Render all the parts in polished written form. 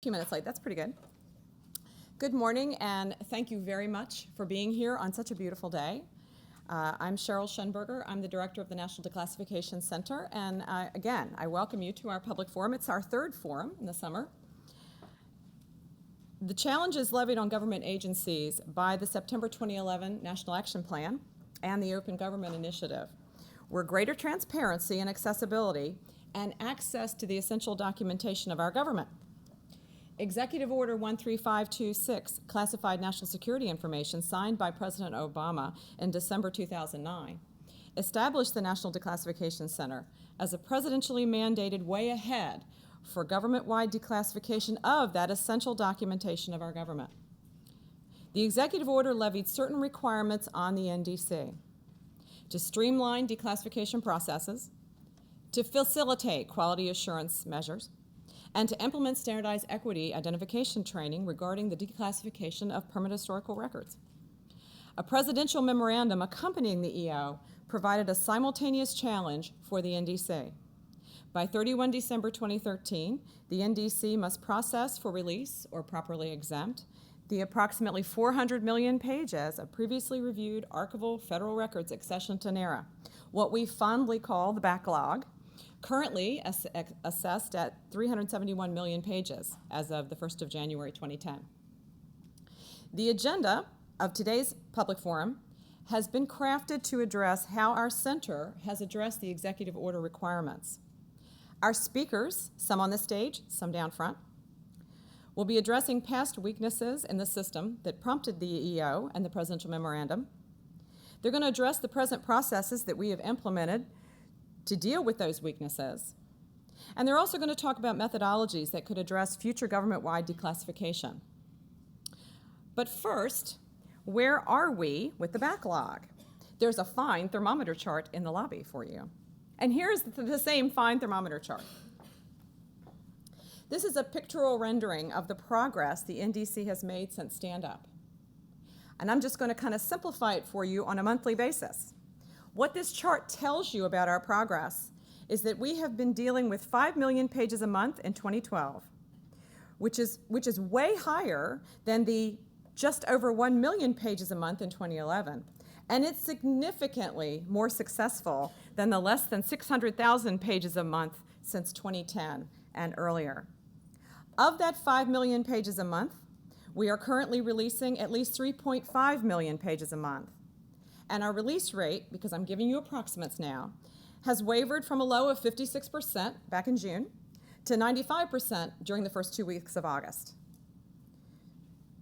Few minutes late, that's pretty good. Good morning, and thank you very much for being here on such a beautiful day. I'm Sheryl Shenberger. I'm the director of the National Declassification Center, and again, I welcome you to our public forum. It's our third forum in the summer. The challenges levied on government agencies by the September 2011 National Action Plan and the Open Government Initiative were greater transparency and accessibility and access to the essential documentation of our government. Executive Order 13526, Classified National Security Information, signed by President Obama in December 2009, established the National Declassification Center as a presidentially mandated way ahead for government-wide declassification of that essential documentation of our government. The executive order levied certain requirements on the NDC to streamline declassification processes, to facilitate quality assurance measures, and to implement standardized equity identification training regarding the declassification of permanent historical records. A presidential memorandum accompanying the EO provided a simultaneous challenge for the NDC. By 31 December 2013, the NDC must process for release or properly exempt the approximately 400 million pages of previously reviewed archival federal records accession to NARA, what we fondly call the backlog, currently assessed at 371 million pages as of the 1st of January 2010. The agenda of today's public forum has been crafted to address how our center has addressed the executive order requirements. Our speakers, some on the stage, some down front, will be addressing past weaknesses in the system that prompted the EO and the presidential memorandum. They're going to address the present processes that we have implemented to deal with those weaknesses. And they're also going to talk about methodologies that could address future government-wide declassification. But first, where are we with the backlog? There's a fine thermometer chart in the lobby for you. And here's the same fine thermometer chart. This is a pictorial rendering of the progress the NDC has made since stand-up. And I'm just going to kind of simplify it for you on a monthly basis. What this chart tells you about our progress is that we have been dealing with 5 million pages a month in 2012, which is way higher than the just over 1 million pages a month in 2011. And it's significantly more successful than the less than 600,000 pages a month since 2010 and earlier. Of that 5 million pages a month, we are currently releasing at least 3.5 million pages a month. And our release rate, because I'm giving you approximates now, has wavered from a low of 56% back in June to 95% during the first 2 weeks of August.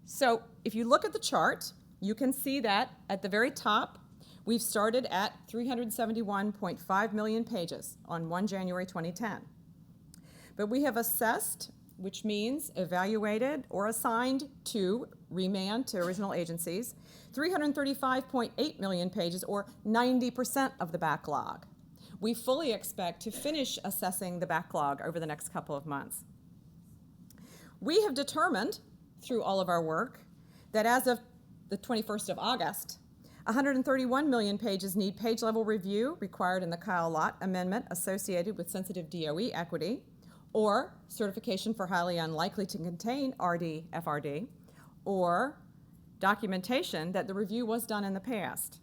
So if you look at the chart, you can see that at the very top, we've started at 371.5 million pages on 1 January 2010. But we have assessed, which means evaluated or assigned to remand to original agencies, 335.8 million pages, or 90% of the backlog. We fully expect to finish assessing the backlog over the next couple of months. We have determined, through all of our work, that as of the 21st of August, 131 million pages need page-level review required in the Kyle Lott Amendment associated with sensitive DOE equity, or certification for highly unlikely to contain RD-FRD, or documentation that the review was done in the past.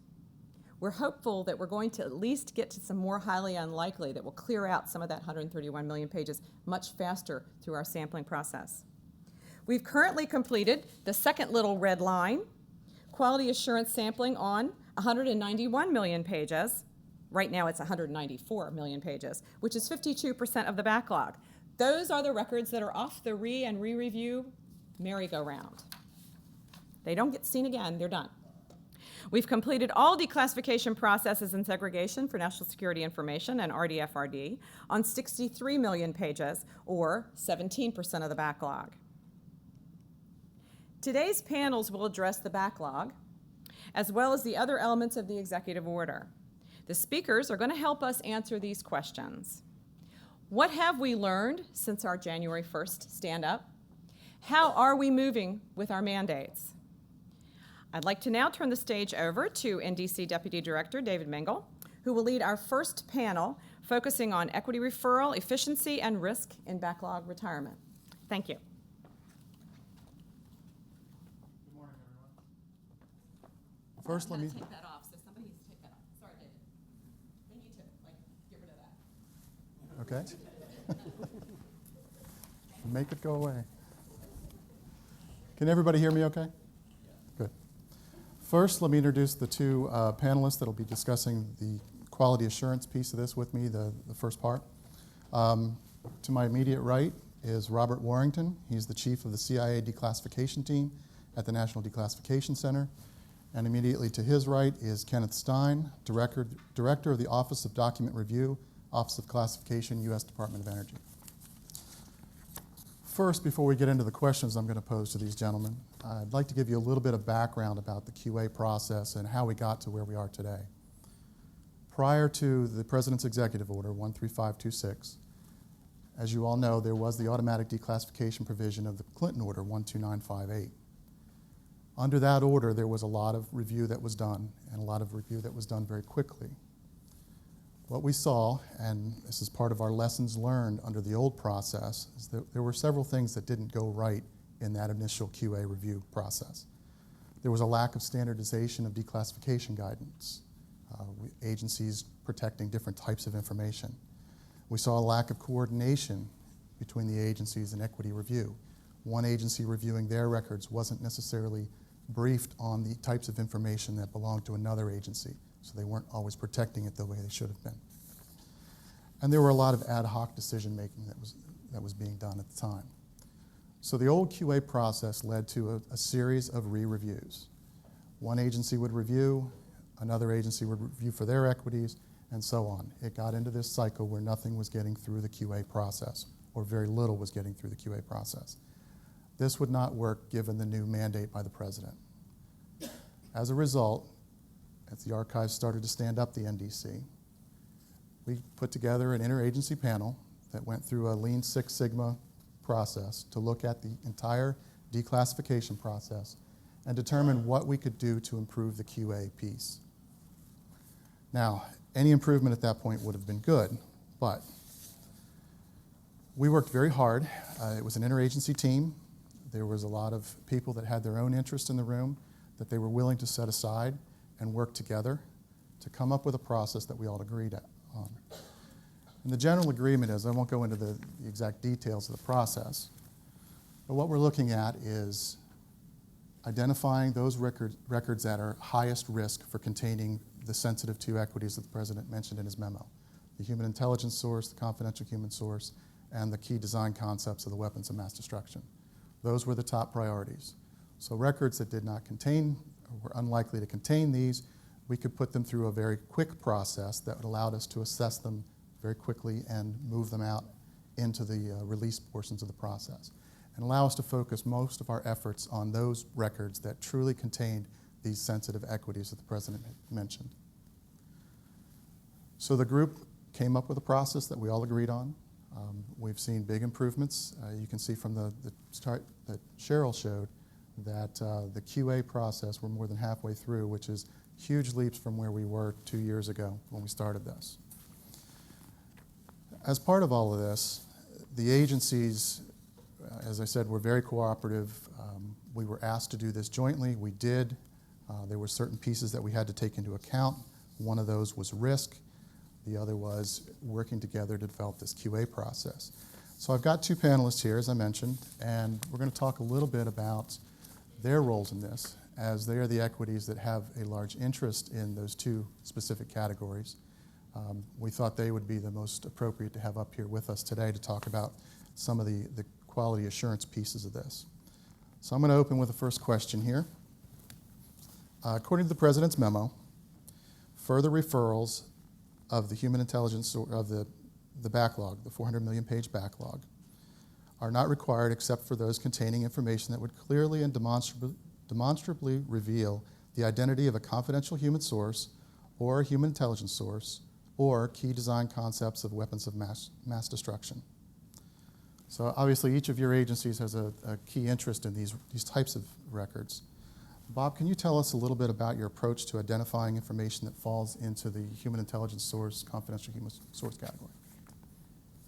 We're hopeful that we're going to at least get to some more highly unlikely that will clear out some of that 131 million pages much faster through our sampling process. We've currently completed the second little red line, quality assurance sampling on 191 million pages. Right now it's 194 million pages, which is 52% of the backlog. Those are the records that are off the and re-review merry-go-round. They don't get seen again, they're done. We've completed all declassification processes and segregation for national security information and RD-FRD on 63 million pages, or 17% of the backlog. Today's panels will address the backlog, as well as the other elements of the executive order. The speakers are going to help us answer these questions. What have we learned since our January 1st stand-up? How are we moving with our mandates? I'd like to now turn the stage over to NDC Deputy Director David Mengel, who will lead our first panel focusing on equity referral, efficiency, and risk in backlog retirement. Thank you. First, let me... take that off, so somebody needs to take that off. Sorry, David. We need to, get rid of that. Okay. Make it go away. Can everybody hear me okay? Good. First, let me introduce the two panelists that will be discussing the quality assurance piece of this with me, the first part. To my immediate right is Robert Warrington. He's the chief of the CIA Declassification team at the National Declassification Center. And immediately to his right is Kenneth Stein, Director of the Office of Document Review, Office of Classification, U.S. Department of Energy. First, before we get into the questions I'm going to pose to these gentlemen, I'd like to give you a little bit of background about the QA process and how we got to where we are today. Prior to the President's Executive Order 13526, as you all know, there was the automatic declassification provision of the Clinton Order 12958. Under that order, there was a lot of review that was done, and a lot of review that was done very quickly. What we saw, and this is part of our lessons learned under the old process, is that there were several things that didn't go right in that initial QA review process. There was a lack of standardization of declassification guidance, agencies protecting different types of information. We saw a lack of coordination between the agencies in equity review. One agency reviewing their records wasn't necessarily briefed on the types of information that belonged to another agency, so they weren't always protecting it the way they should have been. And there were a lot of ad hoc decision-making that was being done at the time. So the old QA process led to a series of re-reviews. One agency would review, another agency would review for their equities, and so on. It got into this cycle where nothing was getting through the QA process, or very little was getting through the QA process. This would not work given the new mandate by the President. As a result, as the archives started to stand up the NDC, we put together an interagency panel that went through a Lean Six Sigma process to look at the entire declassification process and determine what we could do to improve the QA piece. Now, any improvement at that point would have been good, but we worked very hard. It was an interagency team. There was a lot of people that had their own interest in the room that they were willing to set aside and work together to come up with a process that we all agreed on. And the general agreement is, I won't go into the exact details of the process, but what we're looking at is identifying those records that are highest risk for containing the sensitive two equities that the President mentioned in his memo: the human intelligence source, the confidential human source, and the key design concepts of the weapons of mass destruction. Those were the top priorities. So records that did not contain, or were unlikely to contain these, we could put them through a very quick process that allowed us to assess them very quickly and move them out into the release portions of the process, and allow us to focus most of our efforts on those records that truly contained these sensitive equities that the President mentioned. So the group came up with a process that we all agreed on. We've seen big improvements. You can see from the chart that Sheryl showed that the QA process, we're more than halfway through, which is huge leaps from where we were 2 years ago when we started this. As part of all of this, the agencies, as I said, were very cooperative. We were asked to do this jointly. We did. There were certain pieces that we had to take into account. One of those was risk. The other was working together to develop this QA process. So I've got two panelists here, as I mentioned, and we're going to talk a little bit about their roles in this, as they are the equities that have a large interest in those two specific categories. We thought they would be the most appropriate to have up here with us today to talk about some of the quality assurance pieces of this. So I'm going to open with the first question here. According to the President's memo, further referrals of the human intelligence, of the backlog, the 400 million page backlog, are not required except for those containing information that would clearly and demonstrably reveal the identity of a confidential human source or a human intelligence source or key design concepts of weapons of mass destruction. So obviously each of your agencies has a key interest in these types of records. Bob, can you tell us a little bit about your approach to identifying information that falls into the human intelligence source, confidential human source category?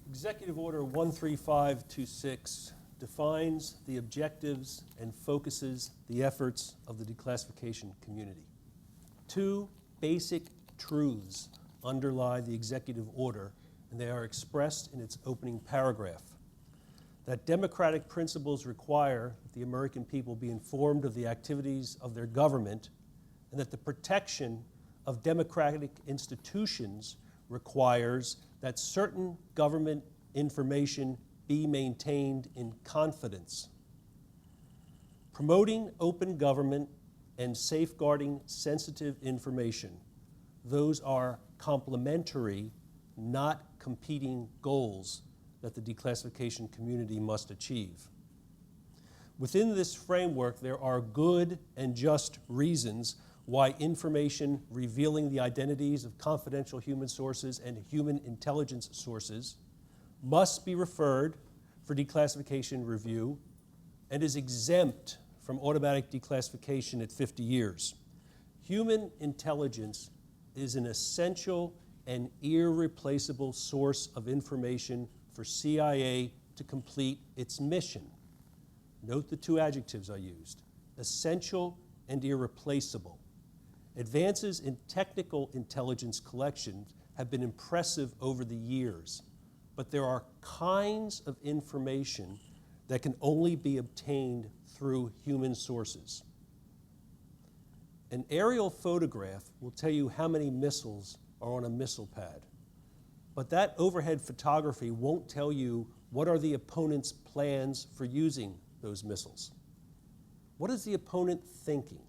Executive Order 13526 defines the objectives and focuses the efforts of the declassification community. Two basic truths underlie the executive order, and they are expressed in its opening paragraph. That democratic principles require that the American people be informed of the activities of their government, and that the protection of democratic institutions requires that certain government information be maintained in confidence. Promoting open government and safeguarding sensitive information, those are complementary, not competing goals that the declassification community must achieve. Within this framework, there are good and just reasons why information revealing the identities of confidential human sources and human intelligence sources must be referred for declassification review and is exempt from automatic declassification at 50 years. Human intelligence is an essential and irreplaceable source of information for CIA to complete its mission. Note the two adjectives I used, essential and irreplaceable. Advances in technical intelligence collection have been impressive over the years, but there are kinds of information that can only be obtained through human sources. An aerial photograph will tell you how many missiles are on a missile pad, but that overhead photography won't tell you what are the opponent's plans for using those missiles. What is the opponent thinking?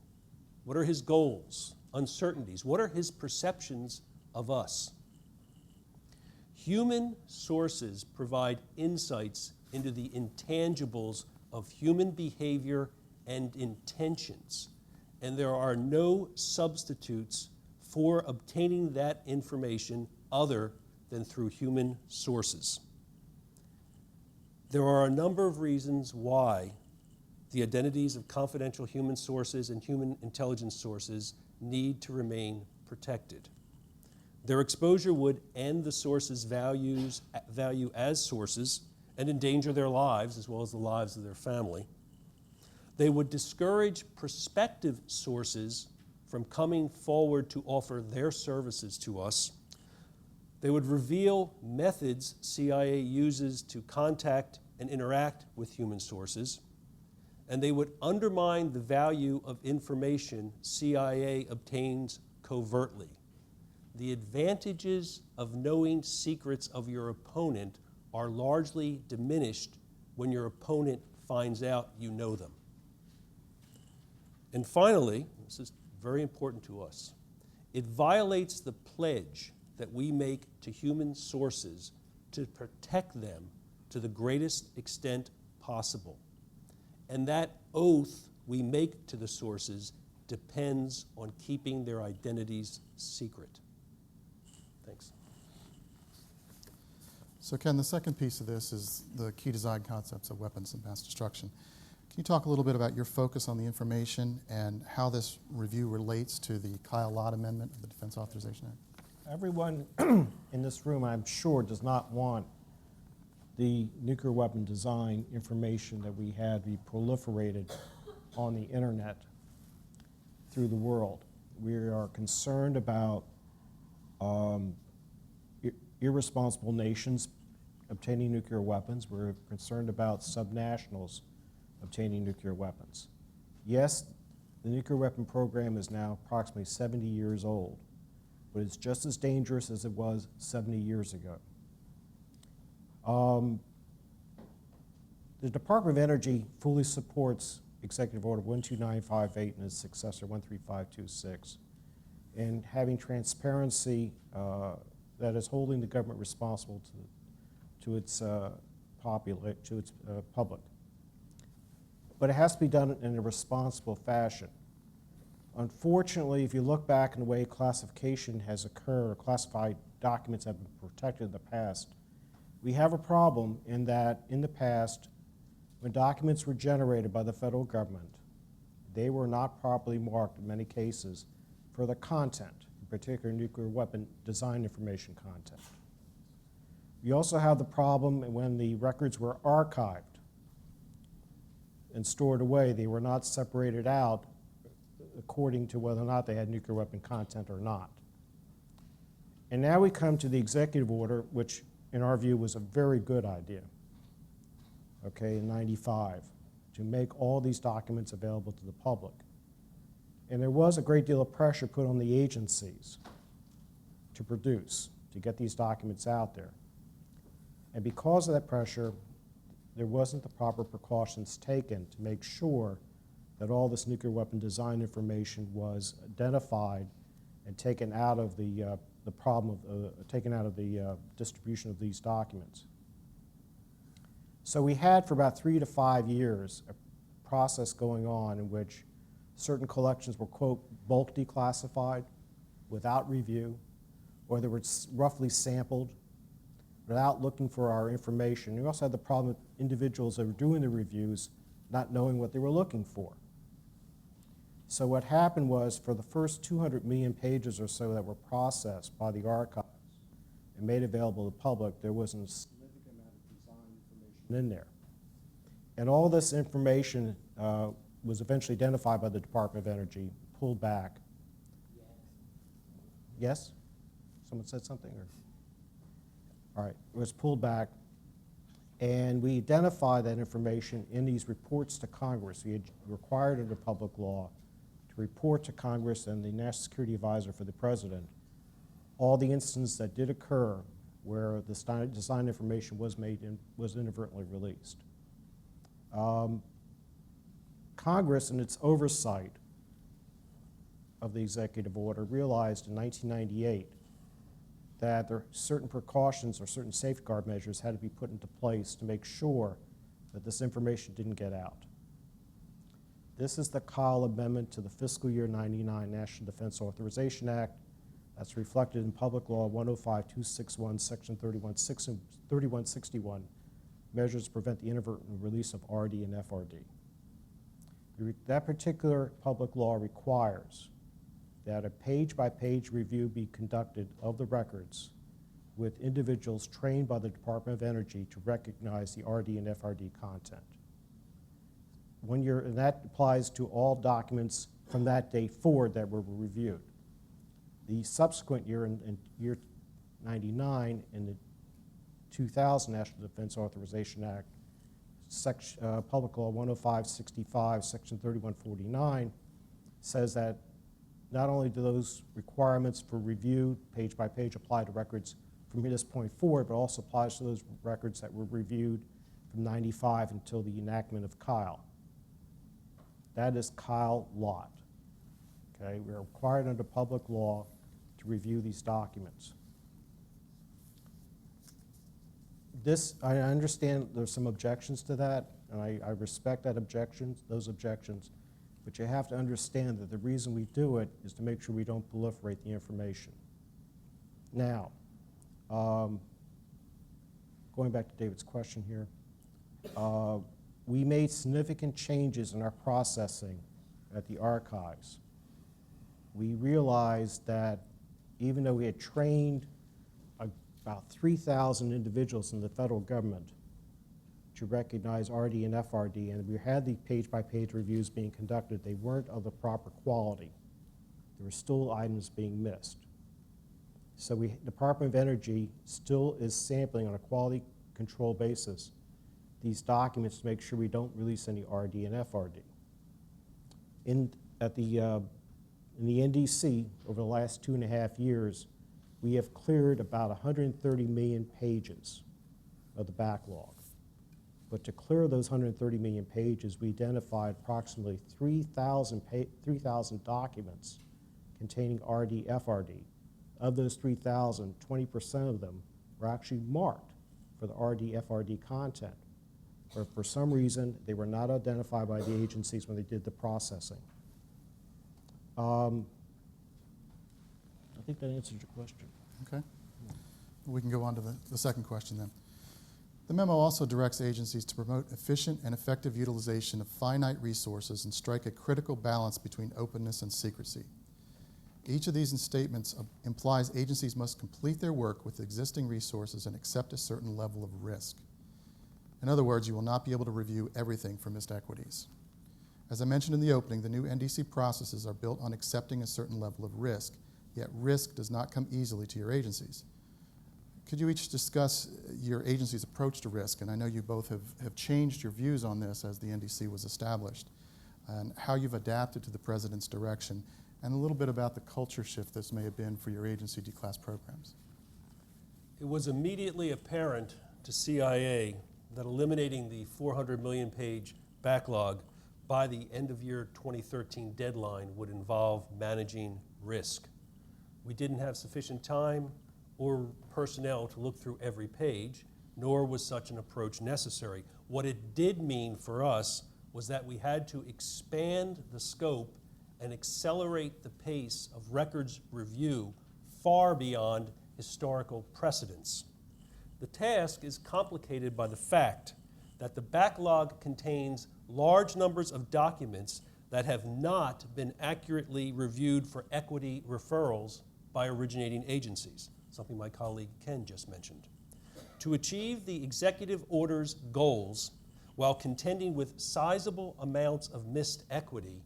What are his goals, uncertainties? What are his perceptions of us? Human sources provide insights into the intangibles of human behavior and intentions, and there are no substitutes for obtaining that information other than through human sources. There are a number of reasons why the identities of confidential human sources and human intelligence sources need to remain protected. Their exposure would end the source's value as sources and endanger their lives as well as the lives of their family. They would discourage prospective sources from coming forward to offer their services to us. They would reveal methods CIA uses to contact and interact with human sources, and they would undermine the value of information CIA obtains covertly. The advantages of knowing secrets of your opponent are largely diminished when your opponent finds out you know them. And finally, this is very important to us, it violates the pledge that we make to human sources to protect them to the greatest extent possible. And that oath we make to the sources depends on keeping their identities secret. Thanks. So Ken, the second piece of this is the key design concepts of weapons of mass destruction. Can you talk a little bit about your focus on the information and how this review relates to the Kyle Lott Amendment of the Defense Authorization Act? Everyone in this room, I'm sure, does not want the nuclear weapon design information that we had be proliferated on the internet through the world. We are concerned about irresponsible nations obtaining nuclear weapons. We're concerned about subnationals obtaining nuclear weapons. Yes, the nuclear weapon program is now approximately 70 years old, but it's just as dangerous as it was 70 years ago. The Department of Energy fully supports Executive Order 12958 and its successor 13526, and having transparency that is holding the government responsible to its public. But it has to be done in a responsible fashion. Unfortunately, if you look back in the way classification has occurred, or classified documents have been protected in the past, we have a problem in that in the past, when documents were generated by the federal government, they were not properly marked in many cases for the content, in particular nuclear weapon design information content. We also have the problem when the records were archived and stored away, they were not separated out according to whether or not they had nuclear weapon content or not. And now we come to the executive order, which in our view was a very good idea, okay, in '95, to make all these documents available to the public. And there was a great deal of pressure put on the agencies to produce, to get these documents out there. And because of that pressure, there wasn't the proper precautions taken to make sure that all this nuclear weapon design information was identified and taken out of the problem of taken out of the distribution of these documents. So we had for about 3 to 5 years a process going on in which certain collections were, quote, bulk declassified without review, or they were roughly sampled without looking for our information. We also had the problem with individuals that were doing the reviews not knowing what they were looking for. So what happened was, for the first 200 million pages or so that were processed by the archives and made available to the public, there was a significant amount of design information in there. And all this information was eventually identified by the Department of Energy, pulled back. Yes? Someone said something? Or? All right, it was pulled back, and we identified that information in these reports to Congress. We had required under public law to report to Congress and the National Security Advisor for the President all the instances that did occur where the design information was inadvertently released. Congress, in its oversight of the executive order, realized in 1998 that there are certain precautions or certain safeguard measures had to be put into place to make sure that this information didn't get out. This is the Kyle Amendment to the fiscal year '99 National Defense Authorization Act. That's reflected in Public Law 105-261, Section 3161, measures to prevent the inadvertent release of RD and FRD. That particular public law requires that a page-by-page review be conducted of the records with individuals trained by the Department of Energy to recognize the RD and FRD content. And that applies to all documents from that day forward that were reviewed. The subsequent year, in year '99, in the 2000 National Defense Authorization Act, Public Law 105-65, Section 3149, says that not only do those requirements for review page by page apply to records from this point forward, but also applies to those records that were reviewed from '95 until the enactment of Kyle. That is Kyle Lot. Okay, we are required under public law to review these documents. I understand there's some objections to that, and I respect those objections, but you have to understand that the reason we do it is to make sure we don't proliferate the information. Now, going back to David's question here, we made significant changes in our processing at the archives. We realized that even though we had trained about 3,000 individuals in the federal government to recognize RD and FRD, and we had the page-by-page reviews being conducted, they weren't of the proper quality. There were still items being missed. So Department of Energy still is sampling on a quality control basis these documents to make sure we don't release any RD and FRD. In the NDC, over the last 2.5 years, we have cleared about 130 million pages of the backlog. But to clear those 130 million pages, we identified approximately 3,000 documents containing RD, FRD. Of those 3,000, 20% of them were actually marked for the RD, FRD content. Or for some reason, they were not identified by the agencies when they did the processing. I think that answers your question. Okay. We can go on to the second question then. The memo also directs agencies to promote efficient and effective utilization of finite resources and strike a critical balance between openness and secrecy. Each of these statements implies agencies must complete their work with existing resources and accept a certain level of risk. In other words, you will not be able to review everything for missed equities. As I mentioned in the opening, the new NDC processes are built on accepting a certain level of risk, yet risk does not come easily to your agencies. Could you each discuss your agency's approach to risk? And I know you both have changed your views on this as the NDC was established, and how you've adapted to the President's direction, and a little bit about the culture shift this may have been for your agency declass programs. It was immediately apparent to CIA that eliminating the 400 million page backlog by the end of year 2013 deadline would involve managing risk. We didn't have sufficient time or personnel to look through every page, nor was such an approach necessary. What it did mean for us was that we had to expand the scope and accelerate the pace of records review far beyond historical precedents. The task is complicated by the fact that the backlog contains large numbers of documents that have not been accurately reviewed for equity referrals by originating agencies, something my colleague Ken just mentioned. To achieve the executive order's goals while contending with sizable amounts of missed equity,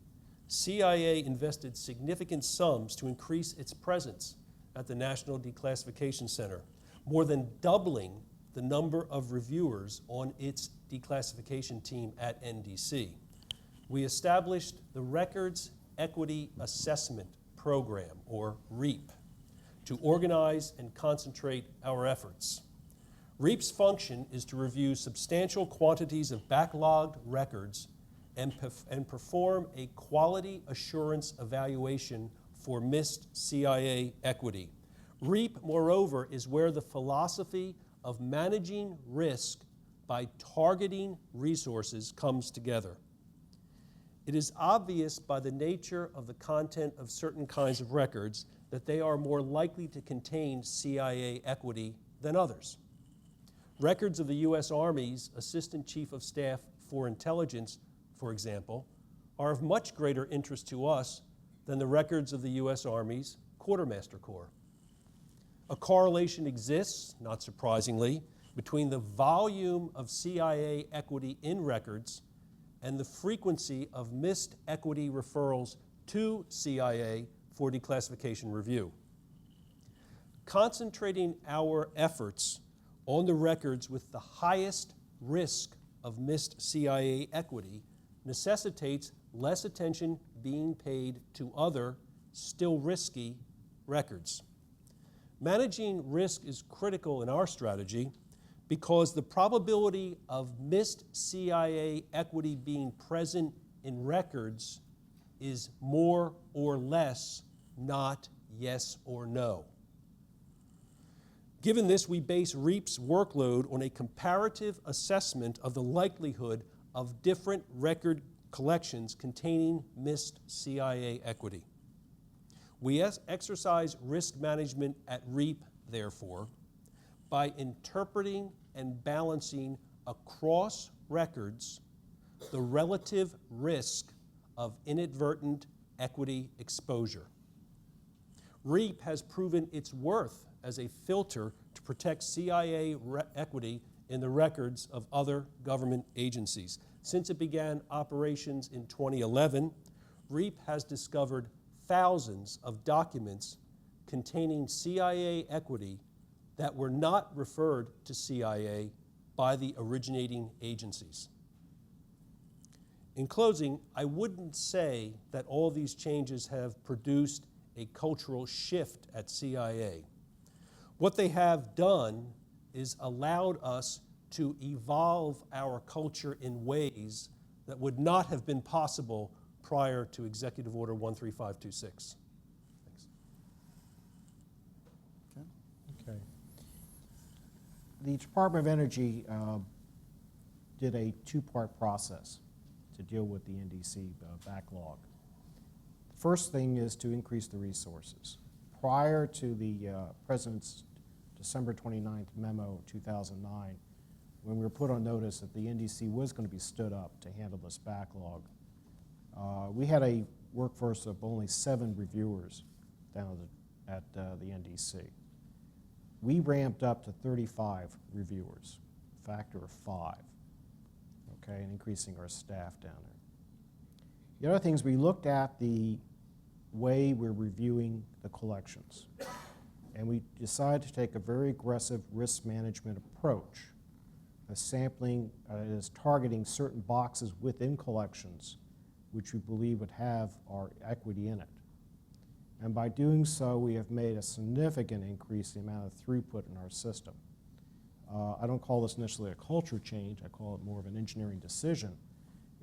CIA invested significant sums to increase its presence at the National Declassification Center, more than doubling the number of reviewers on its declassification team at NDC. We established the Records Equity Assessment Program, or REAP, to organize and concentrate our efforts. REAP's function is to review substantial quantities of backlogged records and perform a quality assurance evaluation for missed CIA equity. REAP, moreover, is where the philosophy of managing risk by targeting resources comes together. It is obvious by the nature of the content of certain kinds of records that they are more likely to contain CIA equity than others. Records of the U.S. Army's Assistant Chief of Staff for Intelligence, for example, are of much greater interest to us than the records of the U.S. Army's Quartermaster Corps. A correlation exists, not surprisingly, between the volume of CIA equity in records and the frequency of missed equity referrals to CIA for declassification review. Concentrating our efforts on the records with the highest risk of missed CIA equity necessitates less attention being paid to other, still risky, records. Managing risk is critical in our strategy because the probability of missed CIA equity being present in records is more or less, not yes or no. Given this, we base REAP's workload on a comparative assessment of the likelihood of different record collections containing missed CIA equity. We exercise risk management at REAP, therefore, by interpreting and balancing across records the relative risk of inadvertent equity exposure. REAP has proven its worth as a filter to protect CIA equity in the records of other government agencies. Since it began operations in 2011, REAP has discovered thousands of documents containing CIA equity that were not referred to CIA by the originating agencies. In closing, I wouldn't say that all these changes have produced a cultural shift at CIA. What they have done is allowed us to evolve our culture in ways that would not have been possible prior to Executive Order 13526. Thanks. Okay. The Department of Energy did a two-part process to deal with the NDC backlog. The first thing is to increase the resources. Prior to the President's December 29th memo 2009, when we were put on notice that the NDC was going to be stood up to handle this backlog, we had a workforce of only 7 reviewers down at the NDC. We ramped up to 35 reviewers, a factor of 5, okay, and increasing our staff down there. The other thing is we looked at the way we're reviewing the collections. And we decided to take a very aggressive risk management approach. A sampling is targeting certain boxes within collections which we believe would have our equity in it. And by doing so, we have made a significant increase in the amount of throughput in our system. I don't call this necessarily a culture change, I call it more of an engineering decision,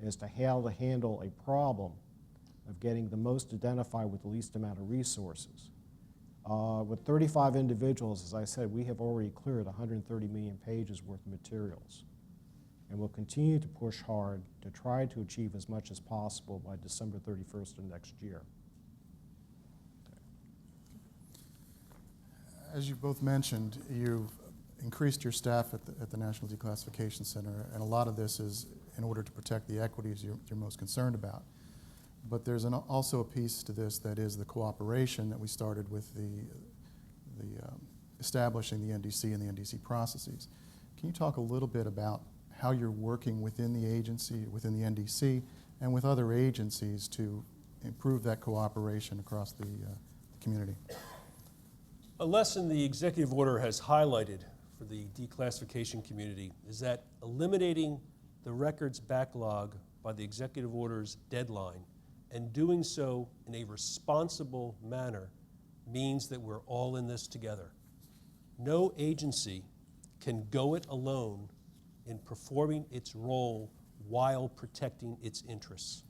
as to how to handle a problem of getting the most identified with the least amount of resources. With 35 individuals, as I said, we have already cleared 130 million pages worth of materials. And we'll continue to push hard to try to achieve as much as possible by December 31st of next year. As you both mentioned, you've increased your staff at the National Declassification Center, and a lot of this is in order to protect the equities you're most concerned about. But there's also a piece to this that is the cooperation that we started with establishing the NDC and the NDC processes. Can you talk a little bit about how you're working within the agency, within the NDC, and with other agencies to improve that cooperation across the community? A lesson the executive order has highlighted for the declassification community is that eliminating the records backlog by the executive order's deadline and doing so in a responsible manner means that we're all in this together. No agency can go it alone in performing its role while protecting its interests.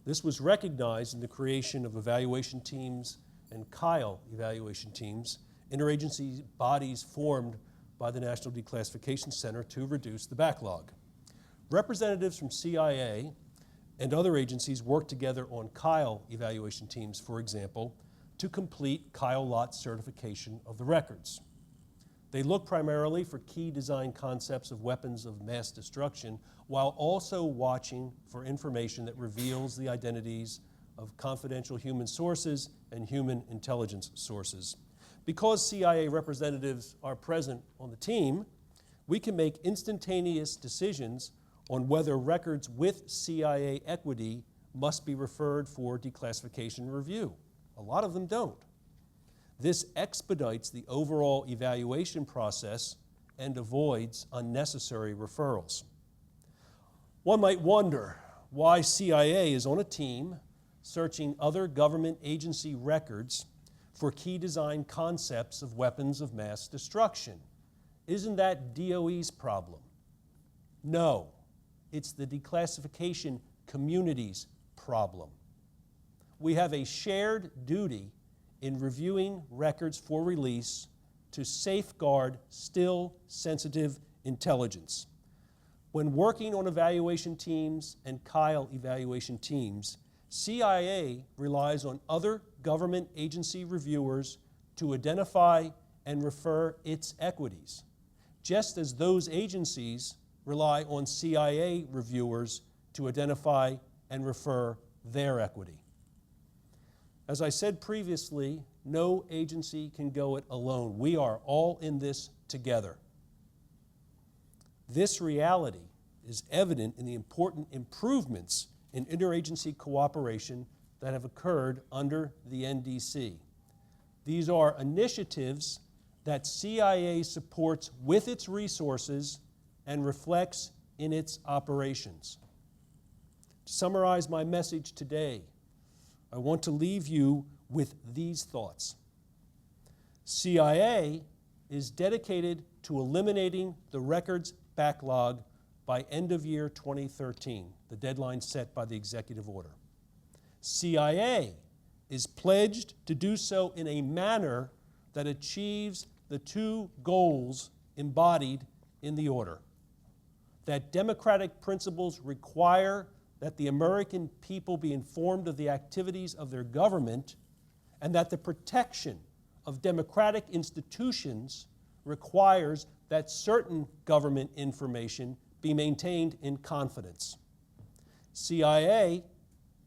This was recognized in the creation of evaluation teams and Kyle evaluation teams, interagency bodies formed by the National Declassification Center to reduce the backlog. Representatives from CIA and other agencies work together on Kyle evaluation teams, for example, to complete Kyle lot certification of the records. They look primarily for key design concepts of weapons of mass destruction, while also watching for information that reveals the identities of confidential human sources and human intelligence sources. Because CIA representatives are present on the team, we can make instantaneous decisions on whether records with CIA equity must be referred for declassification review. A lot of them don't. This expedites the overall evaluation process and avoids unnecessary referrals. One might wonder why CIA is on a team searching other government agency records for key design concepts of weapons of mass destruction. Isn't that DOE's problem? No, it's the declassification community's problem. We have a shared duty in reviewing records for release to safeguard still sensitive intelligence. When working on evaluation teams and Kyle evaluation teams, CIA relies on other government agency reviewers to identify and refer its equities, just as those agencies rely on CIA reviewers to identify and refer their equity. As I said previously, no agency can go it alone. We are all in this together. This reality is evident in the important improvements in interagency cooperation that have occurred under the NDC. These are initiatives that CIA supports with its resources and reflects in its operations. To summarize my message today, I want to leave you with these thoughts. CIA is dedicated to eliminating the records backlog by end of year 2013, the deadline set by the executive order. CIA is pledged to do so in a manner that achieves the two goals embodied in the order: that democratic principles require that the American people be informed of the activities of their government, and that the protection of democratic institutions requires that certain government information be maintained in confidence. CIA,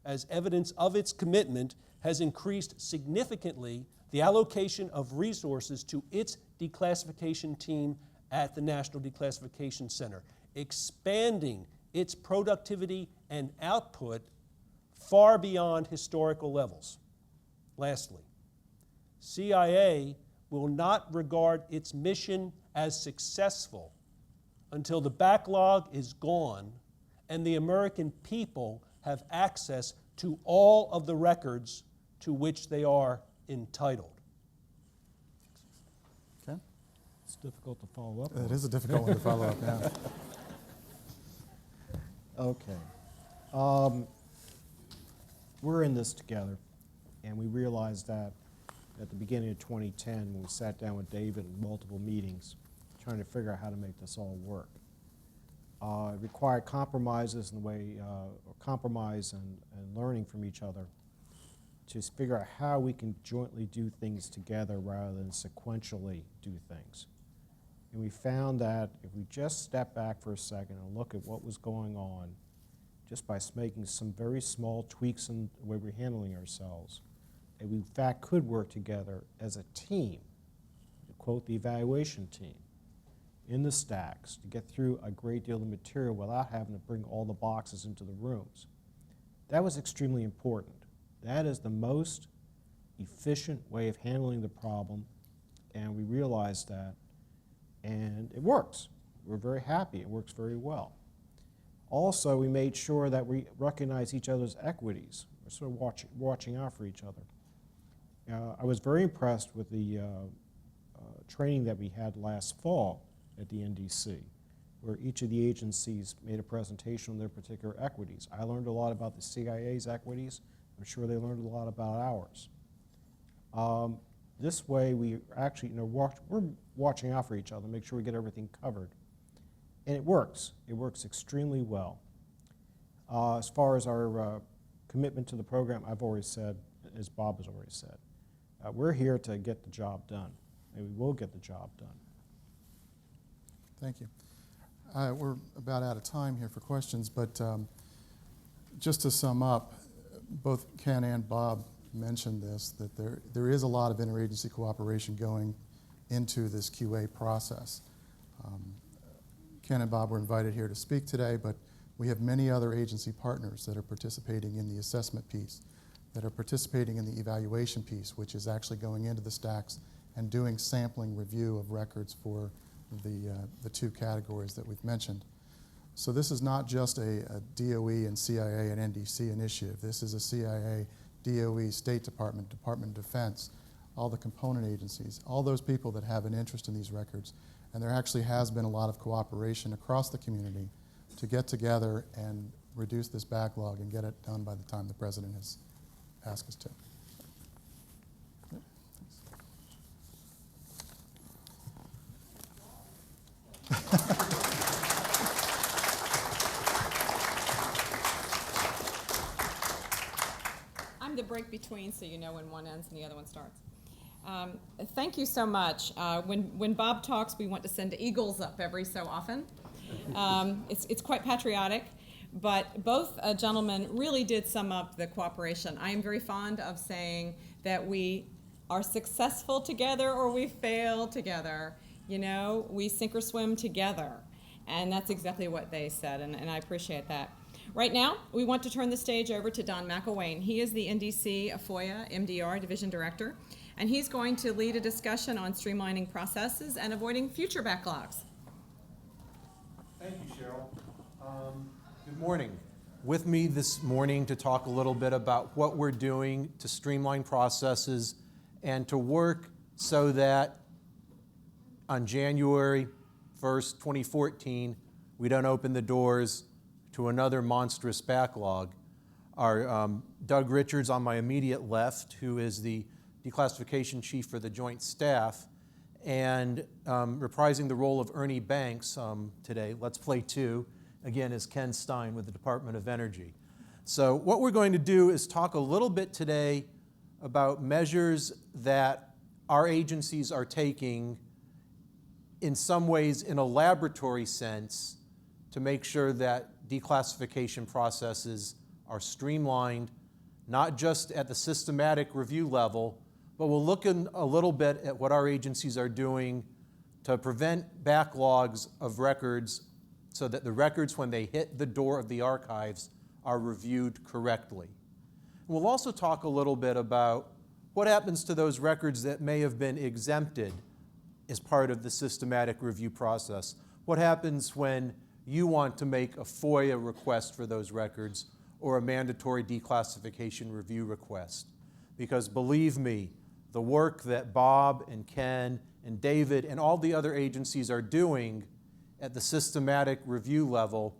as evidence of its commitment, has increased significantly the allocation of resources to its declassification team at the National Declassification Center, expanding its productivity and output far beyond historical levels. Lastly, CIA will not regard its mission as successful until the backlog is gone and the American people have access to all of the records to which they are entitled. Okay? It's difficult to follow up on. It is a difficult one to follow up, yeah. Okay. We're in this together, and we realized that at the beginning of 2010, when we sat down with David in multiple meetings, trying to figure out how to make this all work. It required compromises in the way, or compromise and learning from each other to figure out how we can jointly do things together rather than sequentially do things. And we found that if we just step back for a second and look at what was going on, just by making some very small tweaks in the way we're handling ourselves, and we in fact could work together as a team, to quote the evaluation team, in the stacks to get through a great deal of material without having to bring all the boxes into the rooms. That was extremely important. That is the most efficient way of handling the problem, and we realized that, and it works. We're very happy. It works very well. Also, we made sure that we recognize each other's equities. We're sort of watching out for each other. I was very impressed with the training that we had last fall at the NDC, where each of the agencies made a presentation on their particular equities. I learned a lot about the CIA's equities. I'm sure they learned a lot about ours. This way, we actually, we're watching out for each other, make sure we get everything covered. And it works. It works extremely well. As far as our commitment to the program, I've always said, as Bob has already said, we're here to get the job done, and we will get the job done. Thank you. We're about out of time here for questions, but just to sum up, both Ken and Bob mentioned this, that there is a lot of interagency cooperation going into this QA process. Ken and Bob were invited here to speak today, but we have many other agency partners that are participating in the assessment piece, that are participating in the evaluation piece, which is actually going into the stacks and doing sampling review of records for the two categories that we've mentioned. So this is not just a DOE and CIA and NDC initiative. This is a CIA, DOE, State Department, Department of Defense, all the component agencies, all those people that have an interest in these records. And there actually has been a lot of cooperation across the community to get together and reduce this backlog and get it done by the time the President has asked us to. I'm the break between, so you know when one ends and the other one starts. Thank you so much. When Bob talks, we want to send eagles up every so often. It's quite patriotic, but both gentlemen really did sum up the cooperation. I am very fond of saying that we are successful together or we fail together. You know, we sink or swim together. And that's exactly what they said, and I appreciate that. Right now, we want to turn the stage over to Don McGowan. He is the NDC FOIA MDR Division Director, and he's going to lead a discussion on streamlining processes and avoiding future backlogs. Thank you, Cheryl. Good morning. With me this morning to talk a little bit about what we're doing to streamline processes and to work so that on January 1st, 2014, we don't open the doors to another monstrous backlog. Our Doug Richards on my immediate left, who is the Declassification Chief for the Joint Staff, and reprising the role of Ernie Banks today, Let's Play 2, again, is Ken Stein with the Department of Energy. So what we're going to do is talk a little bit today about measures that our agencies are taking in some ways in a laboratory sense to make sure that declassification processes are streamlined, not just at the systematic review level, but we'll look in a little bit at what our agencies are doing to prevent backlogs of records so that the records, when they hit the door of the archives, are reviewed correctly. We'll also talk a little bit about what happens to those records that may have been exempted as part of the systematic review process. What happens when you want to make a FOIA request for those records or a mandatory declassification review request? Because believe me, the work that Bob and Ken and David and all the other agencies are doing at the systematic review level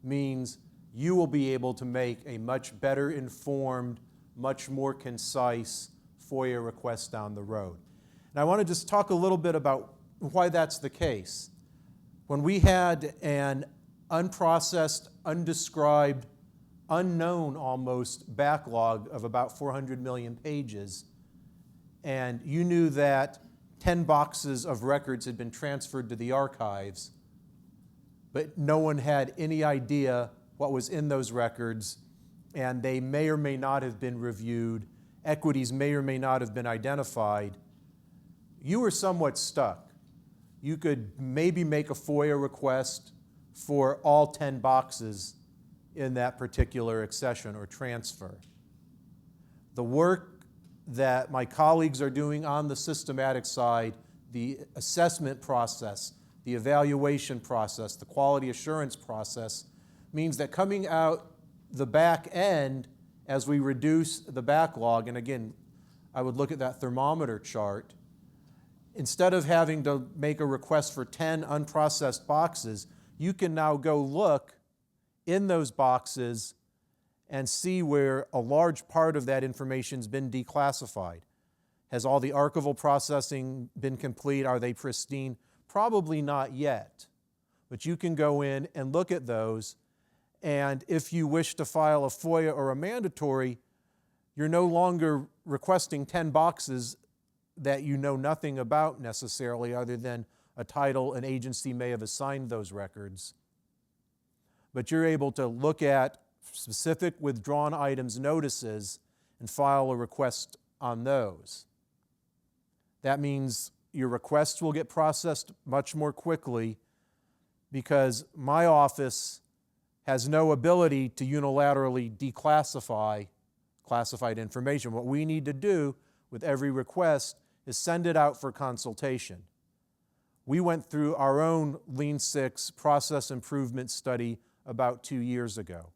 means you will be able to make a much better informed, much more concise FOIA request down the road. And I want to just talk a little bit about why that's the case. When we had an unprocessed, undescribed, unknown almost backlog of about 400 million pages, and you knew that 10 boxes of records had been transferred to the archives, but no one had any idea what was in those records, and they may or may not have been reviewed, equities may or may not have been identified, you were somewhat stuck. You could maybe make a FOIA request for all 10 boxes in that particular accession or transfer. The work that my colleagues are doing on the systematic side, the assessment process, the evaluation process, the quality assurance process, means that coming out the back end as we reduce the backlog, and again, I would look at that thermometer chart, instead of having to make a request for 10 unprocessed boxes, you can now go look in those boxes and see where a large part of that information's been declassified. Has all the archival processing been complete? Are they pristine? Probably not yet, but you can go in and look at those, and if you wish to file a FOIA or a mandatory, you're no longer requesting 10 boxes that you know nothing about necessarily other than a title an agency may have assigned those records. But you're able to look at specific withdrawn items notices and file a request on those. That means your requests will get processed much more quickly because my office has no ability to unilaterally declassify classified information. What we need to do with every request is send it out for consultation. We went through our own Lean Six process improvement study about 2 years ago.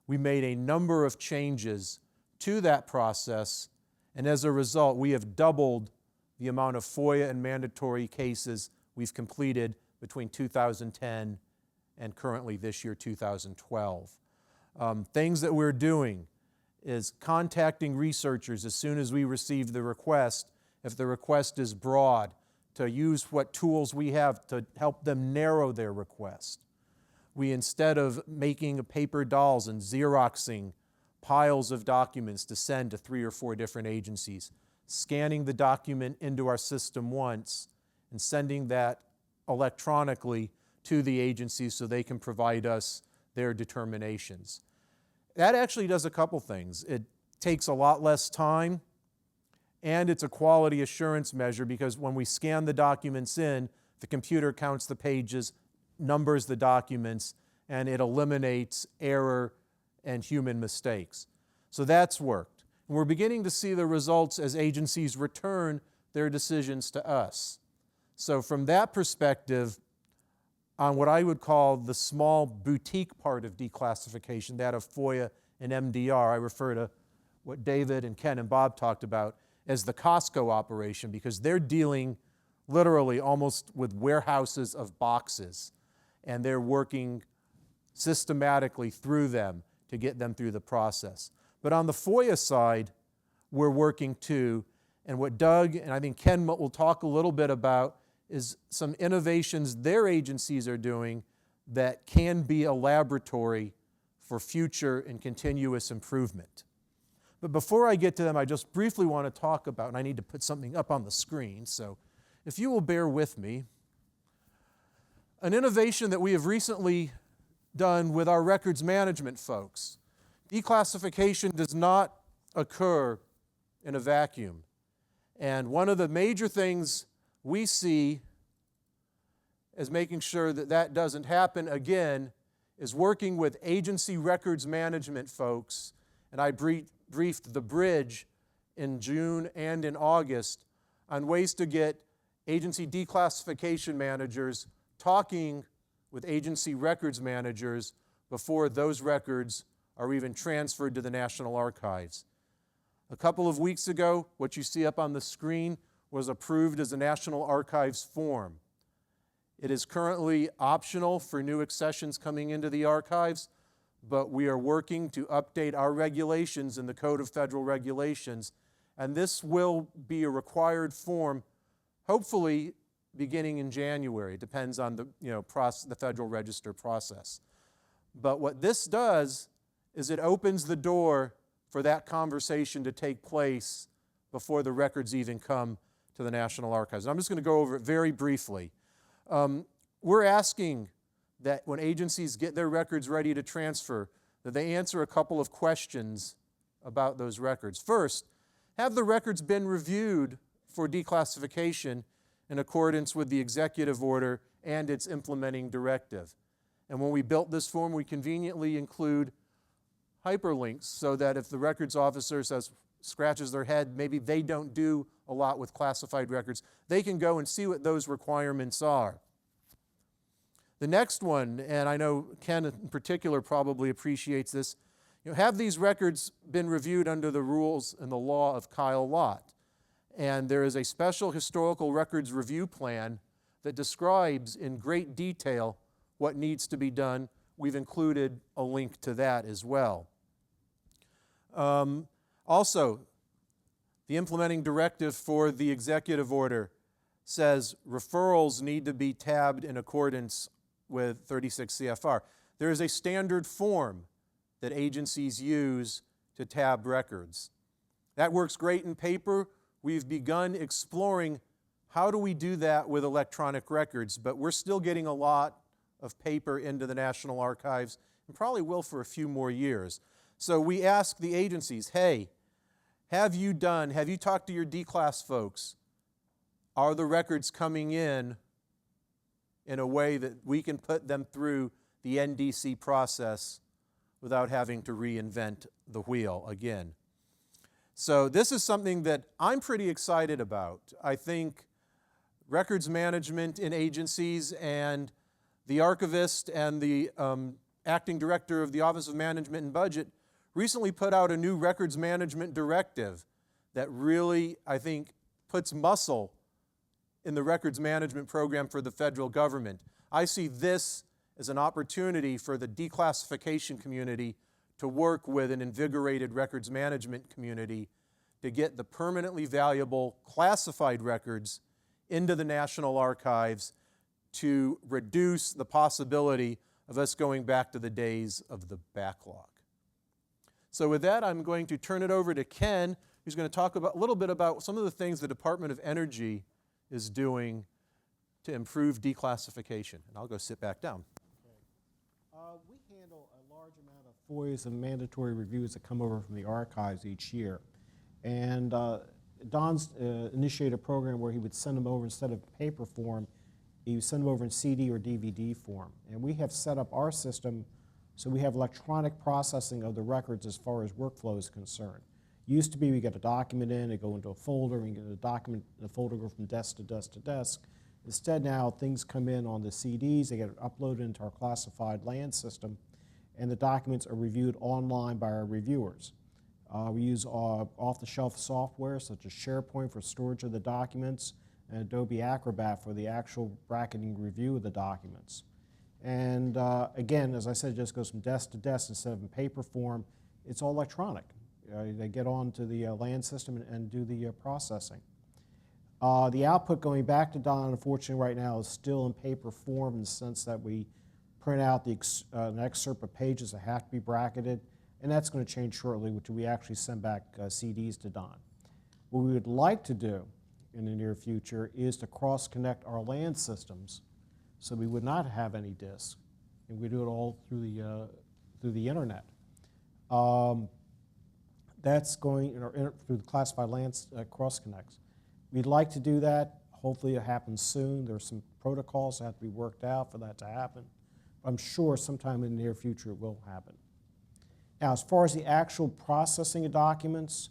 We made a number of changes to that process, and as a result, we have doubled the amount of FOIA and mandatory cases we've completed between 2010 and currently this year, 2012. Things that we're doing is contacting researchers as soon as we receive the request, if the request is broad, to use what tools we have to help them narrow their request. We, instead of making paper dolls and Xeroxing piles of documents to send to 3 or 4 different agencies, scanning the document into our system once and sending that electronically to the agencies so they can provide us their determinations. That actually does a couple things. It takes a lot less time, and it's a quality assurance measure because when we scan the documents in, the computer counts the pages, numbers the documents, and it eliminates error and human mistakes. So that's worked. And we're beginning to see the results as agencies return their decisions to us. So from that perspective, on what I would call the small boutique part of declassification, that of FOIA and MDR, I refer to what David and Ken and Bob talked about as the Costco operation because they're dealing literally almost with warehouses of boxes, and they're working systematically through them to get them through the process. But on the FOIA side, we're working too, and what Doug and I think Ken will talk a little bit about is some innovations their agencies are doing that can be a laboratory for future and continuous improvement. But before I get to them, I just briefly want to talk about, and I need to put something up on the screen, so if you will bear with me, an innovation that we have recently done with our records management folks. Declassification does not occur in a vacuum. And one of the major things we see as making sure that that doesn't happen again is working with agency records management folks and I briefed the bridge in June and in August on ways to get agency declassification managers talking with agency records managers before those records are even transferred to the National Archives. A couple of weeks ago, what you see up on the screen was approved as a National Archives form. It is currently optional for new accessions coming into the archives, but we are working to update our regulations in the Code of Federal Regulations, and this will be a required form, hopefully beginning in January. It depends on the Federal Register process. But what this does is it opens the door for that conversation to take place before the records even come to the National Archives. And I'm just going to go over it very briefly. We're asking that when agencies get their records ready to transfer, that they answer a couple of questions about those records. First, have the records been reviewed for declassification in accordance with the executive order and its implementing directive? And when we built this form, we conveniently include hyperlinks so that if the records officer scratches their head, maybe they don't do a lot with classified records, they can go and see what those requirements are. The next one, and I know Ken in particular probably appreciates this, have these records been reviewed under the rules and the law of Kyle Lott? And there is a special historical records review plan that describes in great detail what needs to be done. We've included a link to that as well. Also, the implementing directive for the executive order says referrals need to be tabbed in accordance with 36 CFR. There is a standard form that agencies use to tab records. That works great in paper. We've begun exploring how do we do that with electronic records, but we're still getting a lot of paper into the National Archives and probably will for a few more years. So we ask the agencies, hey, have you talked to your declass folks? Are the records coming in a way that we can put them through the NDC process without having to reinvent the wheel again? So this is something that I'm pretty excited about. I think records management in agencies and the archivist and the acting director of the Office of Management and Budget recently put out a new records management directive that really, I think, puts muscle in the records management program for the federal government. I see this as an opportunity for the declassification community to work with an invigorated records management community to get the permanently valuable classified records into the National Archives to reduce the possibility of us going back to the days of the backlog. So with that, I'm going to turn it over to Ken, who's going to talk a little bit about some of the things the Department of Energy is doing to improve declassification. And I'll go sit back down. We handle a large amount of FOIAs and mandatory reviews that come over from the archives each year. And Don's initiated a program where he would send them over instead of paper form, he would send them over in CD or DVD form. And we have set up our system so we have electronic processing of the records as far as workflow is concerned. Used to be we get a document in, it go into a folder, we get a document, the folder go from desk to desk to desk. Instead now things come in on the CDs, they get uploaded into our classified land system, and the documents are reviewed online by our reviewers. We use off-the-shelf software such as SharePoint for storage of the documents and Adobe Acrobat for the actual bracketing review of the documents. And again, as I said, it just goes from desk to desk instead of in paper form. It's all electronic. They get onto the land system and do the processing. The output going back to Don, unfortunately, right now is still in paper form in the sense that we print out an excerpt of pages that have to be bracketed, and that's going to change shortly, which we actually send back CDs to Don. What we would like to do in the near future is to cross-connect our land systems so we would not have any disks, and we do it all through the internet. That's going through the classified land cross-connects. We'd like to do that. Hopefully it happens soon. There's some protocols that have to be worked out for that to happen. I'm sure sometime in the near future it will happen. Now, as far as the actual processing of documents,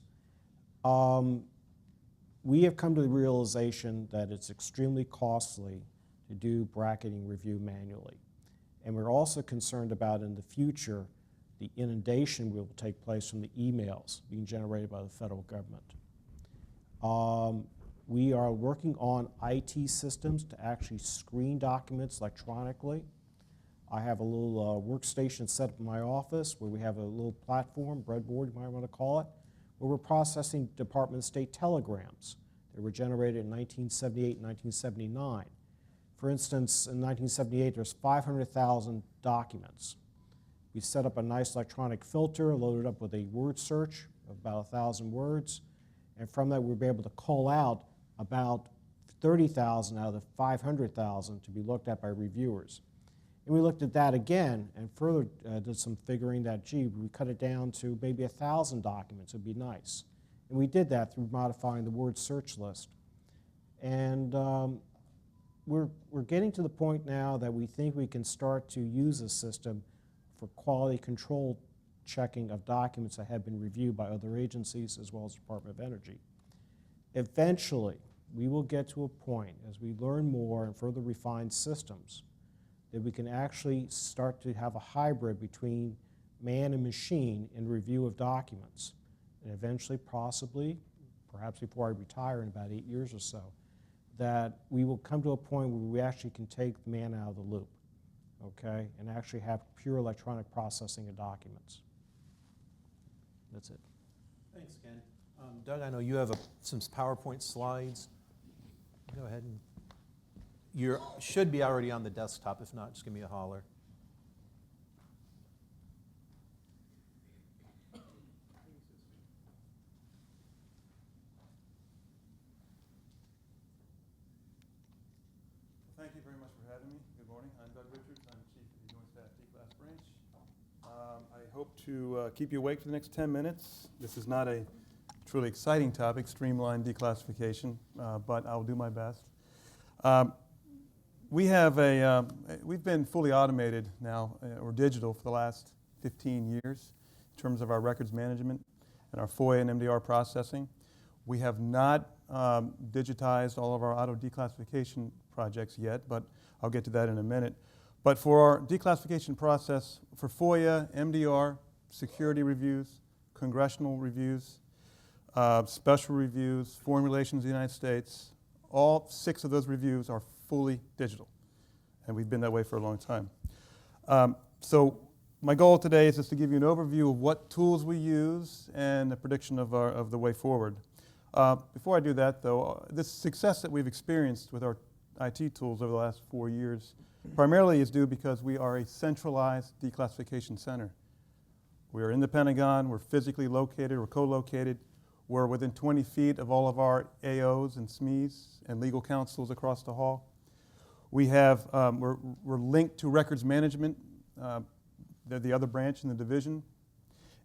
we have come to the realization that it's extremely costly to do bracketing review manually. And we're also concerned about, in the future, the inundation will take place from the emails being generated by the federal government. We are working on IT systems to actually screen documents electronically. I have a little workstation set up in my office where we have a little platform, breadboard you might want to call it, where we're processing Department of State telegrams that were generated in 1978 and 1979. For instance, in 1978, there's 500,000 documents. We set up a nice electronic filter, loaded up with a word search of about 1,000 words, and from that we'll be able to call out about 30,000 out of the 500,000 to be looked at by reviewers. And we looked at that again and further did some figuring that, gee, we cut it down to maybe 1,000 documents, it'd be nice. And we did that through modifying the word search list. And we're getting to the point now that we think we can start to use a system for quality control checking of documents that have been reviewed by other agencies as well as the Department of Energy. Eventually, we will get to a point, as we learn more and further refine systems, that we can actually start to have a hybrid between man and machine in review of documents. And eventually, possibly, perhaps before I retire in about 8 years or so, that we will come to a point where we actually can take the man out of the loop, okay, and actually have pure electronic processing of documents. That's it. Thanks, Ken. Doug, I know you have some PowerPoint slides. Go ahead and you should be already on the desktop. If not, just give me a holler. Thank you very much for having me. Good morning. I'm Doug Richards. I'm Chief of the Joint Staff Declass Branch. I hope to keep you awake for the next 10 minutes. This is not a truly exciting topic, streamline declassification, but I'll do my best. We've been fully automated now, or digital, for the last 15 years in terms of our records management and our FOIA and MDR processing. We have not digitized all of our auto declassification projects yet, but I'll get to that in a minute. But for our declassification process, for FOIA, MDR, security reviews, congressional reviews, special reviews, foreign relations of the United States, all 6 of those reviews are fully digital, and we've been that way for a long time. So my goal today is just to give you an overview of what tools we use and a prediction of the way forward. Before I do that, though, this success that we've experienced with our IT tools over the last 4 years primarily is due because we are a centralized declassification center. We are in the Pentagon, we're physically located, we're co-located, we're within 20 feet of all of our AOs and SMEs and legal counsels across the hall. We have, we're linked to records management, the other branch in the division,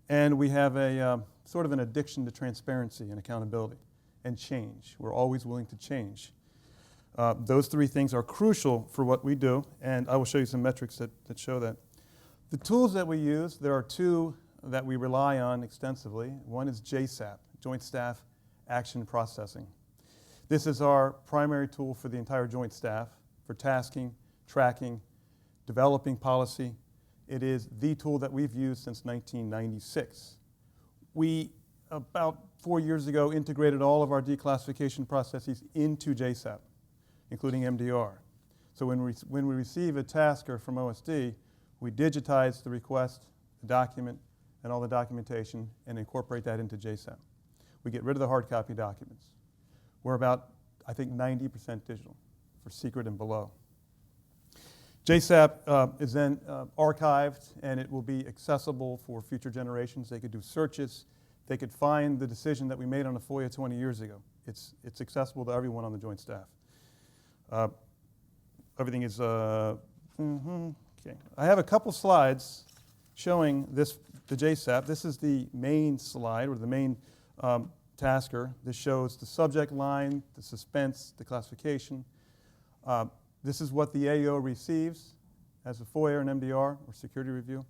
and we have a sort of an addiction to transparency and accountability and change. We're always willing to change. Those 3 things are crucial for what we do, and I will show you some metrics that show that. The tools that we use, there are 2 that we rely on extensively. One is JSAP, Joint Staff Action Processing. This is our primary tool for the entire Joint Staff for tasking, tracking, developing policy. It is the tool that we've used since 1996. We, about 4 years ago, integrated all of our declassification processes into JSAP, including MDR. So when we receive a tasker from OSD, we digitize the request, the document, and all the documentation, and incorporate that into JSAP. We get rid of the hard copy documents. We're about, I think, 90% digital for secret and below. JSAP is then archived, and it will be accessible for future generations. They could do searches. They could find the decision that we made on a FOIA 20 years ago. It's accessible to everyone on the Joint Staff. Everything is, okay. I have a couple slides showing the JSAP. This is the main slide, or the main tasker. This shows the subject line, the suspense, the classification. This is what the AO receives as a FOIA and MDR, or security review.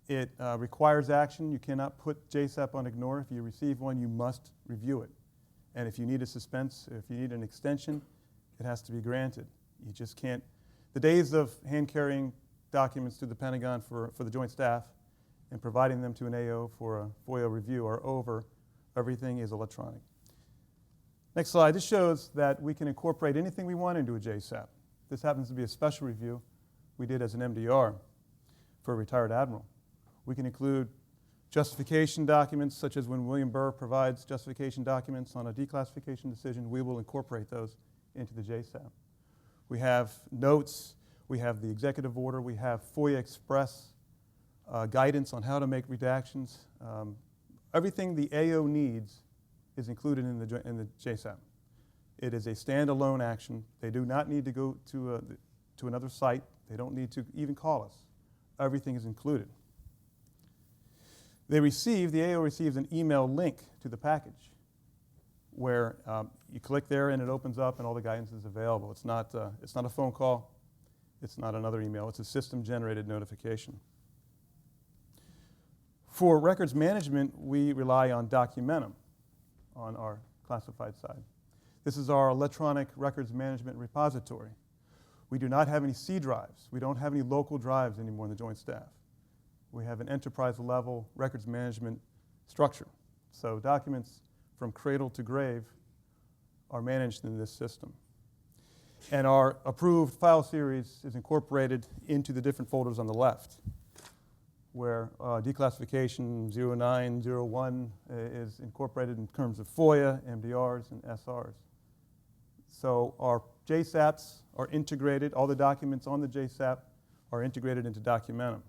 It requires action. You cannot put JSAP on ignore. If you receive one, you must review it. And if you need a suspense, if you need an extension, it has to be granted. You just can't. The days of hand-carrying documents to the Pentagon for the Joint Staff and providing them to an AO for a FOIA review are over. Everything is electronic. Next slide. This shows that we can incorporate anything we want into a JSAP. This happens to be a special review we did as an MDR for a retired admiral. We can include justification documents, such as when William Burr provides justification documents on a declassification decision, we will incorporate those into the JSAP. We have notes, we have the executive order, we have FOIA Express guidance on how to make redactions. Everything the AO needs is included in the JSAP. It is a standalone action. They do not need to go to another site. They don't need to even call us. Everything is included. The AO receives an email link to the package where you click there and it opens up and all the guidance is available. It's not a phone call. It's not another email. It's a system-generated notification. For records management, we rely on Documentum on our classified side. This is our electronic records management repository. We do not have any C drives. We don't have any local drives anymore in the Joint Staff. We have an enterprise-level records management structure. So documents from cradle to grave are managed in this system. And our approved file series is incorporated into the different folders on the left, where declassification 0901 is incorporated in terms of FOIA, MDRs, and SRs. So our JSAPs are integrated, all the documents on the JSAP are integrated into Documentum.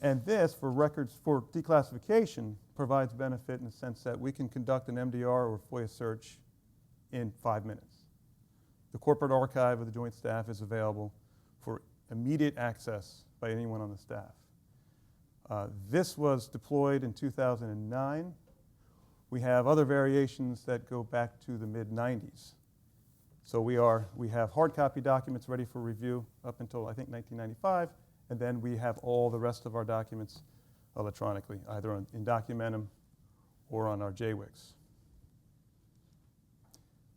And this, for declassification, provides benefit in the sense that we can conduct an MDR or FOIA search in 5 minutes. The corporate archive of the Joint Staff is available for immediate access by anyone on the staff. This was deployed in 2009. We have other variations that go back to the mid-90s. So we have hard copy documents ready for review up until, I think, 1995, and then we have all the rest of our documents electronically, either in Documentum or on our JWICs.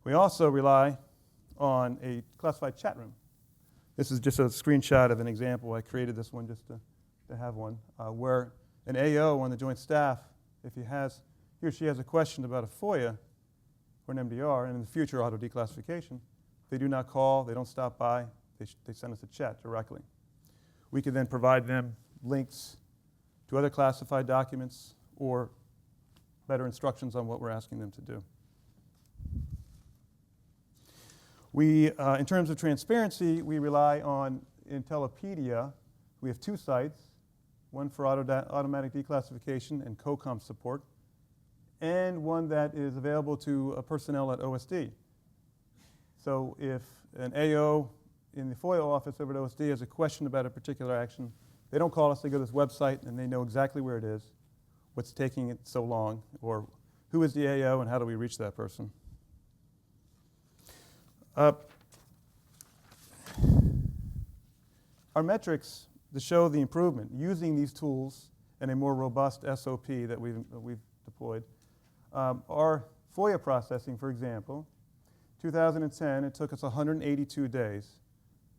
We also rely on a classified chat room. This is just a screenshot of an example. I created this one just to have one, where an AO on the Joint Staff, if he or she has a question about a FOIA or an MDR, and in the future auto declassification, they do not call, they don't stop by, they send us a chat directly. We can then provide them links to other classified documents or better instructions on what we're asking them to do. In terms of transparency, we rely on Intellipedia. We have 2 sites, one for automatic declassification and COCOM support, and one that is available to personnel at OSD. So if an AO in the FOIA office over at OSD has a question about a particular action, they don't call us, they go to this website and they know exactly where it is, what's taking it so long, or who is the AO and how do we reach that person. Our metrics to show the improvement using these tools and a more robust SOP that we've deployed. Our FOIA processing, for example, 2010, it took us 182 days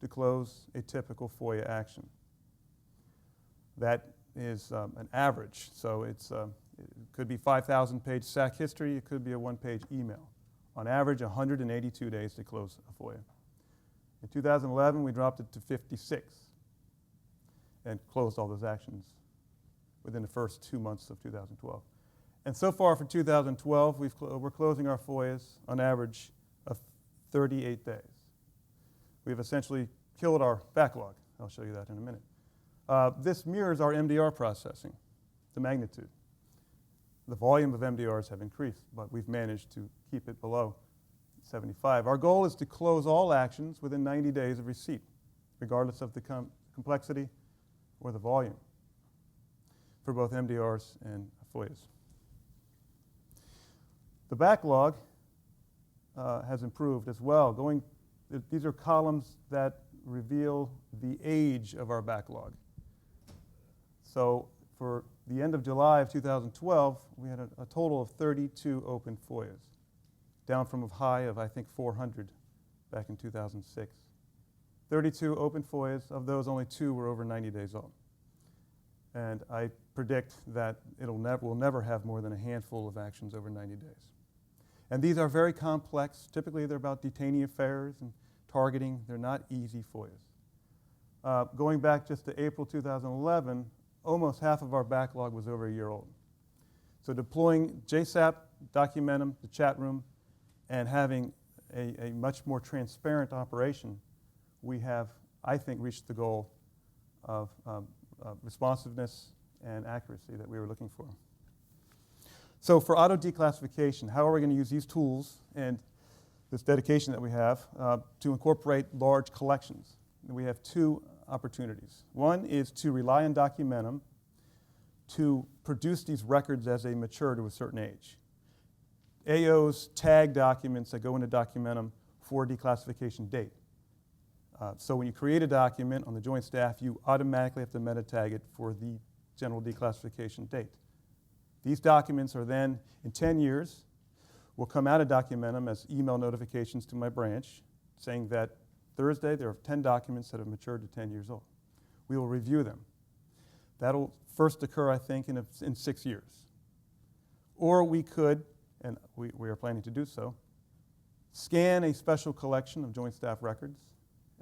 to close a typical FOIA action. That is an average, so it could be 5,000-page SAC history, it could be a 1-page email. On average, 182 days to close a FOIA. In 2011, we dropped it to 56 and closed all those actions within the first 2 months of 2012. And so far for 2012, we're closing our FOIAs on average of 38 days. We've essentially killed our backlog. I'll show you that in a minute. This mirrors our MDR processing, the magnitude. The volume of MDRs have increased, but we've managed to keep it below 75. Our goal is to close all actions within 90 days of receipt, regardless of the complexity or the volume, for both MDRs and FOIAs. The backlog has improved as well. These are columns that reveal the age of our backlog. So for the end of July of 2012, we had a total of 32 open FOIAs, down from a high of, I think, 400 back in 2006. 32 open FOIAs. Of those, only 2 were over 90 days old. And I predict that we'll never have more than a handful of actions over 90 days. And these are very complex. Typically, they're about detainee affairs and targeting. They're not easy FOIAs. Going back just to April 2011, almost half of our backlog was over a year old. So deploying JSAP, Documentum, the chat room, and having a much more transparent operation, we have, I think, reached the goal of responsiveness and accuracy that we were looking for. So for auto declassification, how are we going to use these tools and this dedication that we have to incorporate large collections? And we have 2 opportunities. One is to rely on Documentum to produce these records as they mature to a certain age. AOs tag documents that go into Documentum for declassification date. So when you create a document on the joint staff, you automatically have to meta tag it for the general declassification date. These documents are then, in 10 years, will come out of Documentum as email notifications to my branch saying that Thursday there are 10 documents that have matured to 10 years old. We will review them. That'll first occur, I think, in 6 years. Or we could, and we are planning to do so, scan a special collection of joint staff records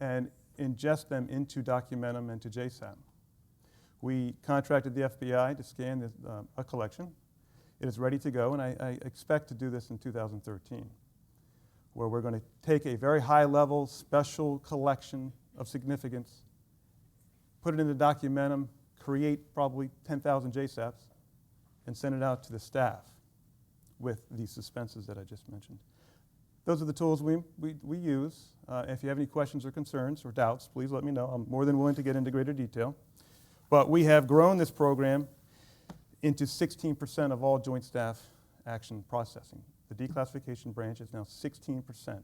and ingest them into Documentum and to JSAP. We contracted the FBI to scan a collection. It is ready to go, and I expect to do this in 2013, where we're going to take a very high-level special collection of significance, put it into Documentum, create probably 10,000 JSAPs, and send it out to the staff with these suspenses that I just mentioned. Those are the tools we use. If you have any questions or concerns or doubts, please let me know. I'm more than willing to get into greater detail. But we have grown this program into 16% of all joint staff action processing. The declassification branch is now 16%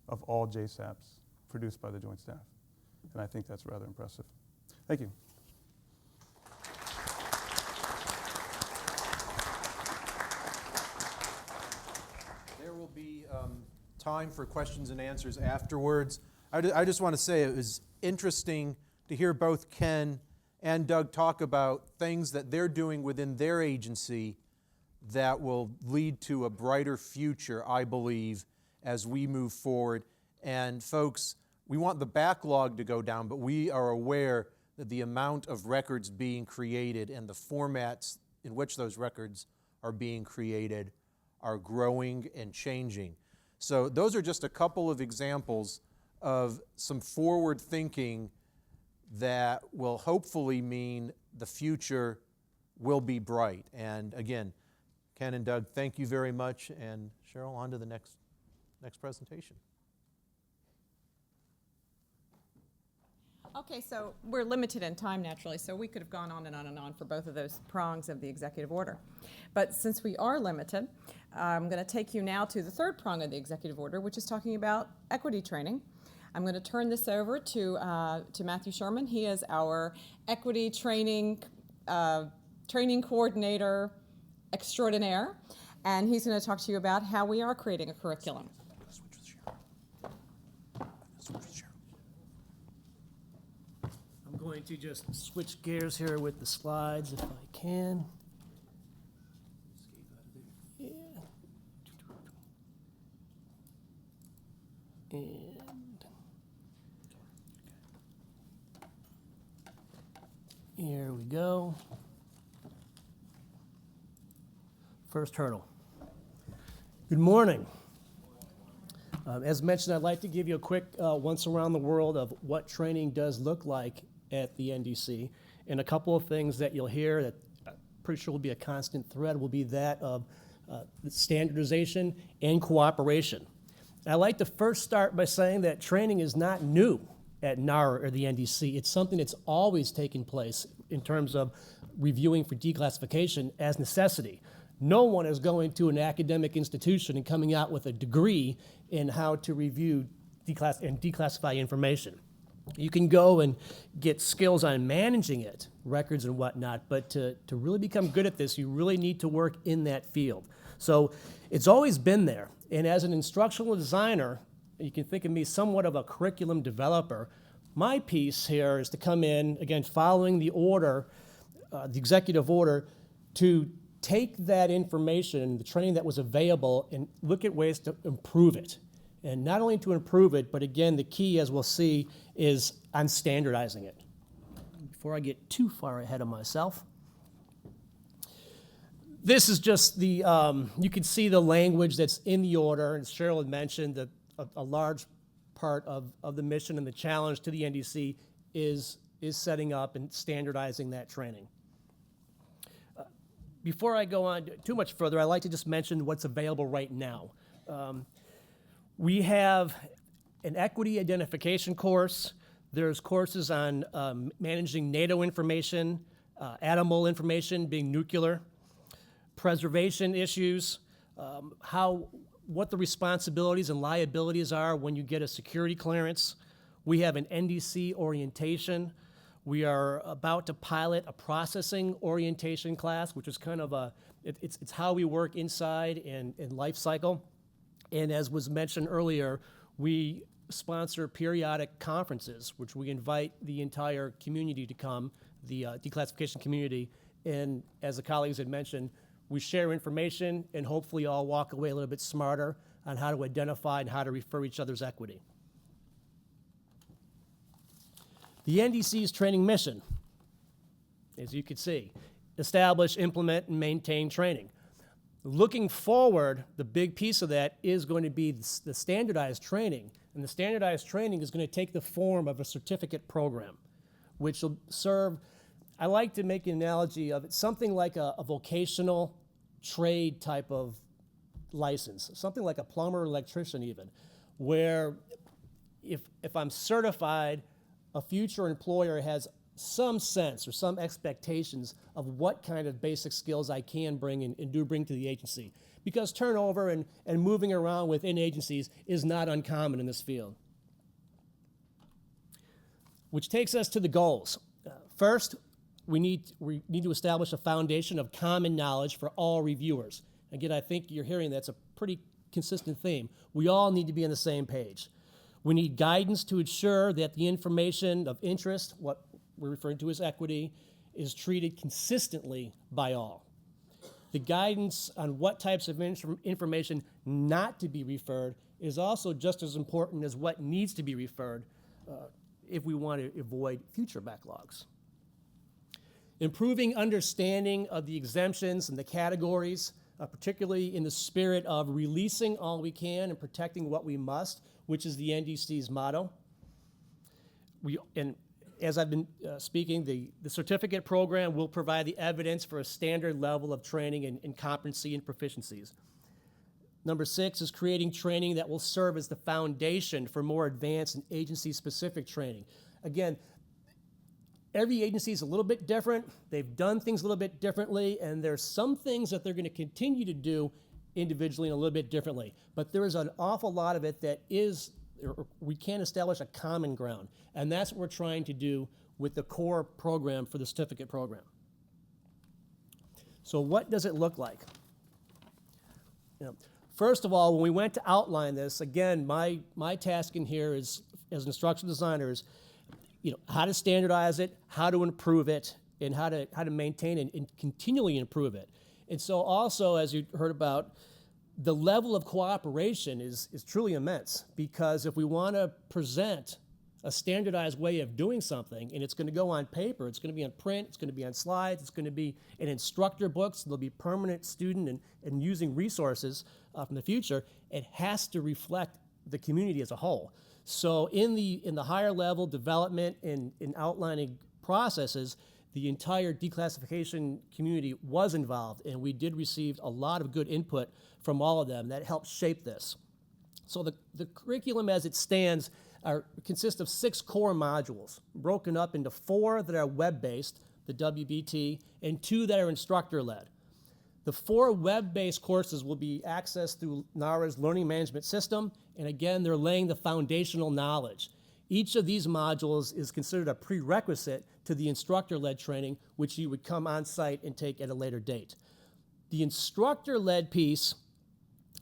of all JSAPs produced by the joint staff. And I think that's rather impressive. Thank you. There will be time for questions and answers afterwards. I just want to say it was interesting to hear both Ken and Doug talk about things that they're doing within their agency that will lead to a brighter future, I believe, as we move forward. And folks, we want the backlog to go down, but we are aware that the amount of records being created and the formats in which those records are being created are growing and changing. So those are just a couple of examples of some forward thinking that will hopefully mean the future will be bright. And again, Ken and Doug, thank you very much. And Sheryl, on to the next presentation. Okay, so we're limited in time naturally, so we could have gone on and on and on for both of those prongs of the executive order. But since we are limited, I'm going to take you now to the 3rd prong of the executive order, which is talking about equity training. I'm going to turn this over to Matthew Sherman. He is our equity training coordinator extraordinaire, and he's going to talk to you about how we are creating a curriculum. I'm going to just switch gears here with the slides if I can. Yeah. And here we go. First hurdle. Good morning. As mentioned, I'd like to give you a quick once around the world of what training does look like at the NDC, and a couple of things that you'll hear that I'm pretty sure will be a constant thread will be that of standardization and cooperation. I'd like to first start by saying that training is not new at NARA or the NDC. It's something that's always taken place in terms of reviewing for declassification as necessity. No one is going to an academic institution and coming out with a degree in how to review and declassify information. You can go and get skills on managing it, records and whatnot, but to really become good at this, you really need to work in that field. So it's always been there. And as an instructional designer, you can think of me somewhat of a curriculum developer. My piece here is to come in, again, following the order, the executive order, to take that information, the training that was available, and look at ways to improve it. And not only to improve it, but again, the key, as we'll see, is on standardizing it. Before I get too far ahead of myself, this is just the, you can see the language that's in the order, and Cheryl had mentioned that a large part of the mission and the challenge to the NDC is setting up and standardizing that training. Before I go on too much further, I'd like to just mention what's available right now. We have an equity identification course. There's courses on managing NATO information, animal information, being nuclear, preservation issues, what the responsibilities and liabilities are when you get a security clearance. We have an NDC orientation. We are about to pilot a processing orientation class, which is kind of it's how we work inside and life cycle. And as was mentioned earlier, we sponsor periodic conferences, which we invite the entire community to come, the declassification community. And as the colleagues had mentioned, we share information and hopefully all walk away a little bit smarter on how to identify and how to refer each other's equity. The NDC's training mission, as you can see, establish, implement, and maintain training. Looking forward, the big piece of that is going to be the standardized training. And the standardized training is going to take the form of a certificate program, which will serve, I like to make an analogy of it, something like a vocational trade type of license, something like a plumber or electrician even, where if I'm certified, a future employer has some sense or some expectations of what kind of basic skills I can bring and do bring to the agency. Because turnover and moving around within agencies is not uncommon in this field. Which takes us to the goals. First, we need to establish a foundation of common knowledge for all reviewers. Again, I think you're hearing that's a pretty consistent theme. We all need to be on the same page. We need guidance to ensure that the information of interest, what we're referring to as equity, is treated consistently by all. The guidance on what types of information not to be referred is also just as important as what needs to be referred if we want to avoid future backlogs. Improving understanding of the exemptions and the categories, particularly in the spirit of releasing all we can and protecting what we must, which is the NDC's motto. And as I've been speaking, the certificate program will provide the evidence for a standard level of training and competency and proficiencies. Number 6 is creating training that will serve as the foundation for more advanced and agency-specific training. Again, every agency is a little bit different. They've done things a little bit differently, and there's some things that they're going to continue to do individually and a little bit differently. But there is an awful lot of it that we can establish a common ground, and that's what we're trying to do with the core program for the certificate program. So what does it look like? First of all, when we went to outline this, again, my task in here is, as an instructional designer, is how to standardize it, how to improve it, and how to maintain and continually improve it. And so also, as you heard about, the level of cooperation is truly immense, because if we want to present a standardized way of doing something, and it's going to go on paper, it's going to be on print, it's going to be on slides, it's going to be in instructor books, there'll be permanent student and using resources from the future, it has to reflect the community as a whole. So in the higher level development and in outlining processes, the entire declassification community was involved, and we did receive a lot of good input from all of them that helped shape this. So the curriculum as it stands consists of 6 core modules, broken up into 4 that are web-based, the WBT, and 2 that are instructor-led. The 4 web-based courses will be accessed through NARA's learning management system, and again, they're laying the foundational knowledge. Each of these modules is considered a prerequisite to the instructor-led training, which you would come on site and take at a later date. The instructor-led piece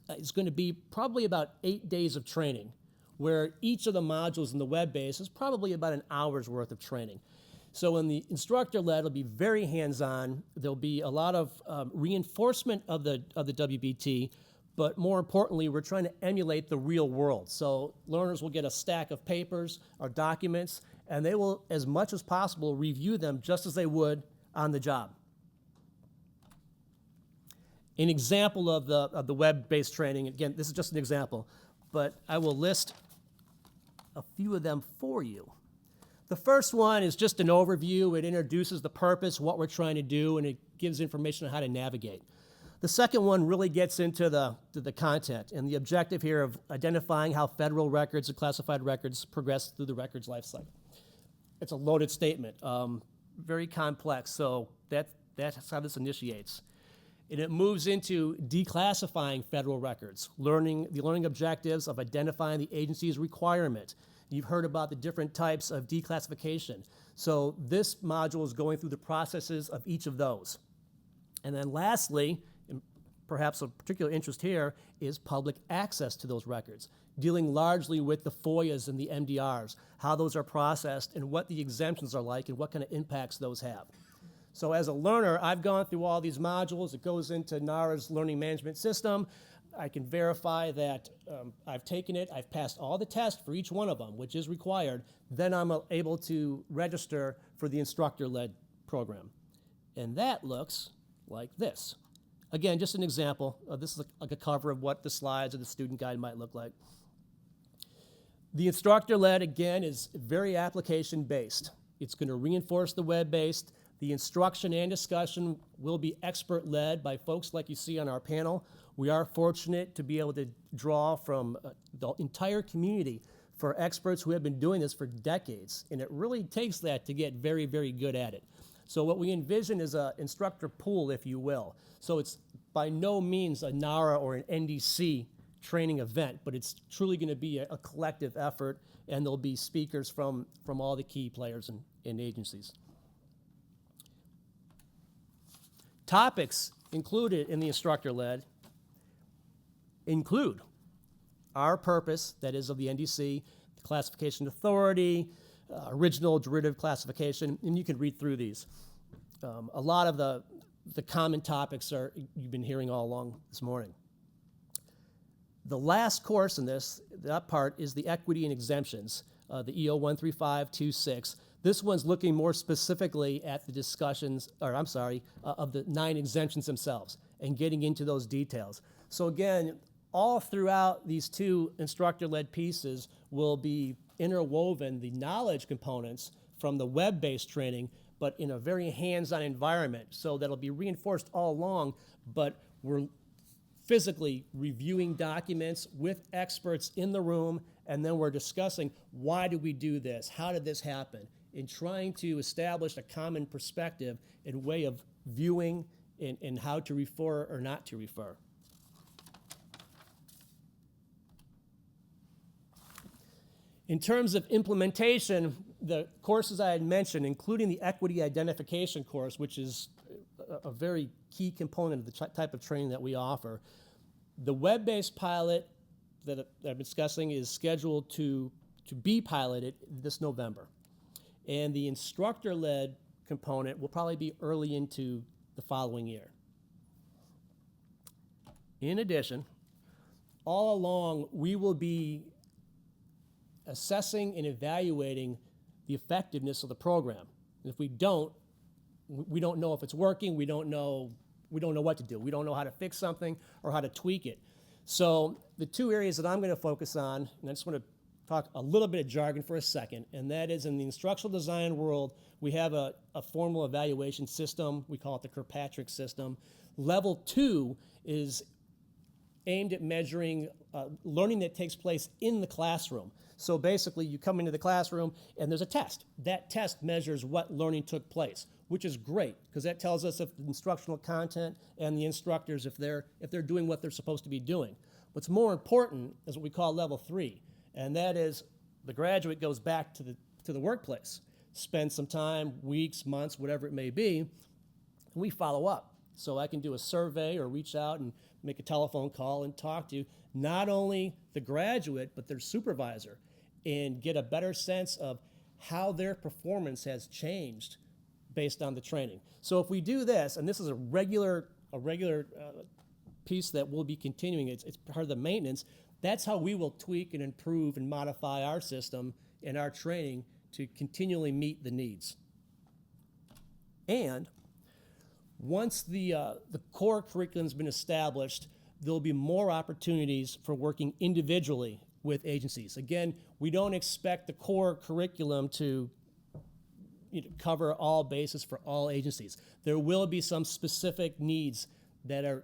is going to be probably about 8 days of training, where each of the modules in the web base is probably about an hour's worth of training. So in the instructor-led, it'll be very hands-on. There'll be a lot of reinforcement of the WBT, but more importantly, we're trying to emulate the real world. So learners will get a stack of papers or documents, and they will, as much as possible, review them just as they would on the job. An example of the web-based training, again, this is just an example, but I will list a few of them for you. The first one is just an overview. It introduces the purpose, what we're trying to do, and it gives information on how to navigate. The second one really gets into the content and the objective here of identifying how federal records and classified records progress through the records lifecycle. It's a loaded statement, very complex, so that's how this initiates. And it moves into declassifying federal records, the learning objectives of identifying the agency's requirement. You've heard about the different types of declassification. So this module is going through the processes of each of those. And then lastly, and perhaps of particular interest here, is public access to those records, dealing largely with the FOIAs and the MDRs, how those are processed and what the exemptions are like and what kind of impacts those have. So as a learner, I've gone through all these modules. It goes into NARA's learning management system. I can verify that I've taken it, I've passed all the tests for each one of them, which is required. Then I'm able to register for the instructor-led program. And that looks like this. Again, just an example. This is like a cover of what the slides or the student guide might look like. The instructor-led, again, is very application-based. It's going to reinforce the web-based. The instruction and discussion will be expert-led by folks like you see on our panel. We are fortunate to be able to draw from the entire community for experts who have been doing this for decades, and it really takes that to get very, very good at it. So what we envision is an instructor pool, if you will. So it's by no means a NARA or an NDC training event, but it's truly going to be a collective effort, and there'll be speakers from all the key players and agencies. Topics included in the instructor-led include our purpose, that is of the NDC, the classification authority, original derivative classification, and you can read through these. A lot of the common topics you've been hearing all along this morning. The last course in that part is the equity and exemptions, the EO 13526. This one's looking more specifically at the discussions, of the 9 exemptions themselves and getting into those details. So again, all throughout these 2 instructor-led pieces will be interwoven the knowledge components from the web-based training, but in a very hands-on environment. So that'll be reinforced all along, but we're physically reviewing documents with experts in the room, and then we're discussing, why did we do this? How did this happen? In trying to establish a common perspective and way of viewing and how to refer or not to refer. In terms of implementation, the courses I had mentioned, including the equity identification course, which is a very key component of the type of training that we offer. The web-based pilot that I'm discussing is scheduled to be piloted this November. And the instructor-led component will probably be early into the following year. In addition, all along, we will be assessing and evaluating the effectiveness of the program. And if we don't know if it's working, we don't know what to do. We don't know how to fix something or how to tweak it. So the 2 areas that I'm going to focus on, and I just want to talk a little bit of jargon for a second, and that is in the instructional design world, we have a formal evaluation system. We call it the Kirkpatrick system. Level 2 is aimed at measuring learning that takes place in the classroom. So basically, you come into the classroom and there's a test. That test measures what learning took place, which is great because that tells us if the instructional content and the instructors, if they're doing what they're supposed to be doing. What's more important is what we call level 3, and that is The graduate goes back to the workplace, spends some time, weeks, months, whatever it may be, and we follow up. So I can do a survey or reach out and make a telephone call and talk to not only the graduate, but their supervisor, and get a better sense of how their performance has changed based on the training. So if we do this, and this is a regular piece that we'll be continuing, it's part of the maintenance, that's how we will tweak and improve and modify our system and our training to continually meet the needs. And once the core curriculum's been established, there'll be more opportunities for working individually with agencies. Again, we don't expect the core curriculum to cover all bases for all agencies. There will be some specific needs that are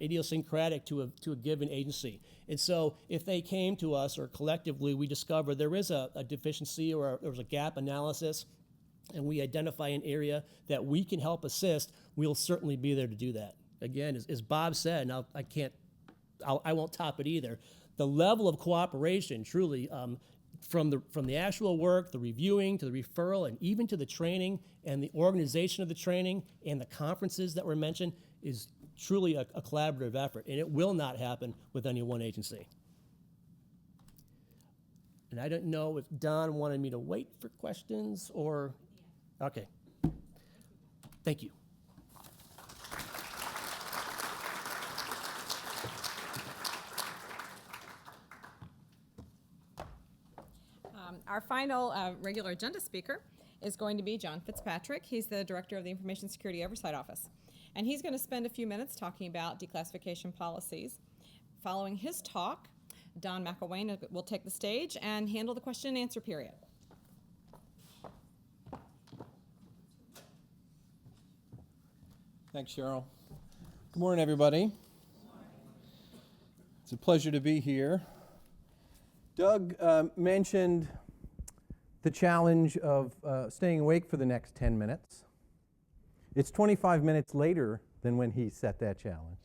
idiosyncratic to a given agency. And so if they came to us or collectively we discover there is a deficiency or there's a gap analysis and we identify an area that we can help assist, we'll certainly be there to do that. Again, as Bob said, and I won't top it either, the level of cooperation truly from the actual work, the reviewing, to the referral, and even to the training and the organization of the training and the conferences that were mentioned is truly a collaborative effort, and it will not happen with any one agency. And I don't know if Don wanted me to wait for questions or, okay. Thank you. Our final regular agenda speaker is going to be John Fitzpatrick. He's the Director of the Information Security Oversight Office. And he's going to spend a few minutes talking about declassification policies. Following his talk, Don McElwain will take the stage and handle the question and answer period. Thanks, Cheryl. Good morning, everybody. It's a pleasure to be here. Doug mentioned the challenge of staying awake for the next 10 minutes. It's 25 minutes later than when he set that challenge.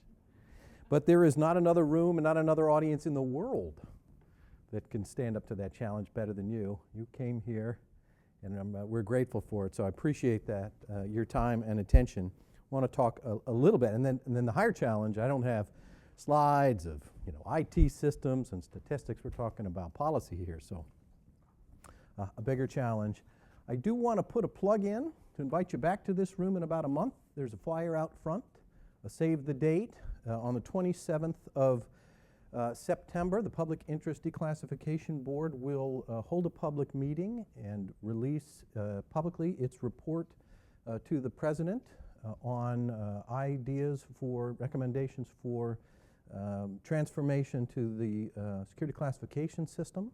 But there is not another room and not another audience in the world that can stand up to that challenge better than you. You came here, and we're grateful for it, so I appreciate that, your time and attention. I want to talk a little bit, and then the higher challenge, I don't have slides of IT systems and statistics. We're talking about policy here, so a bigger challenge. I do want to put a plug in to invite you back to this room in about a month. There's a flyer out front, a save the date. On the 27th of September, the Public Interest Declassification Board will hold a public meeting and release publicly its report to the President on ideas for recommendations for transformation to the security classification system.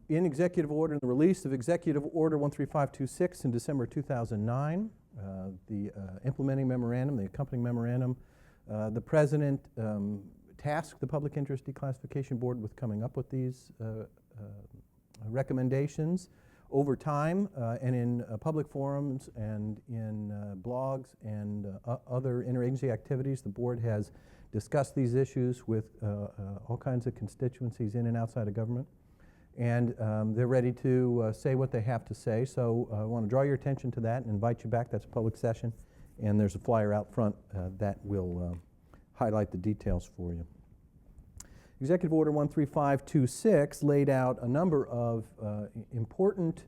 In executive order, in the release of Executive Order 13526 in December 2009, the implementing memorandum, the accompanying memorandum, the President tasked the Public Interest Declassification Board with coming up with these recommendations. Over time and in public forums and in blogs and other interagency activities, the board has discussed these issues with all kinds of constituencies in and outside of government. And they're ready to say what they have to say. So I want to draw your attention to that and invite you back. That's a public session. And there's a flyer out front that will highlight the details for you. Executive Order 13526 laid out a number of important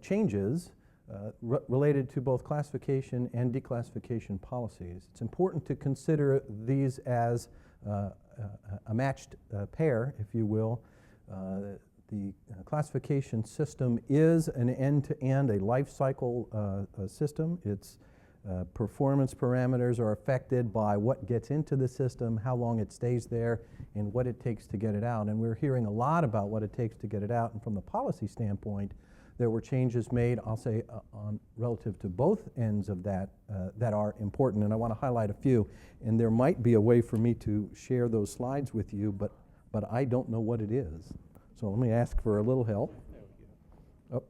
changes related to both classification and declassification policies. It's important to consider these as a matched pair, if you will. The classification system is an end-to-end, a life cycle system. Its performance parameters are affected by what gets into the system, how long it stays there, and what it takes to get it out. And we're hearing a lot about what it takes to get it out. And from the policy standpoint, there were changes made, I'll say, on relative to both ends of that that are important. And I want to highlight a few. And there might be a way for me to share those slides with you, but I don't know what it is. So let me ask for a little help. Oh.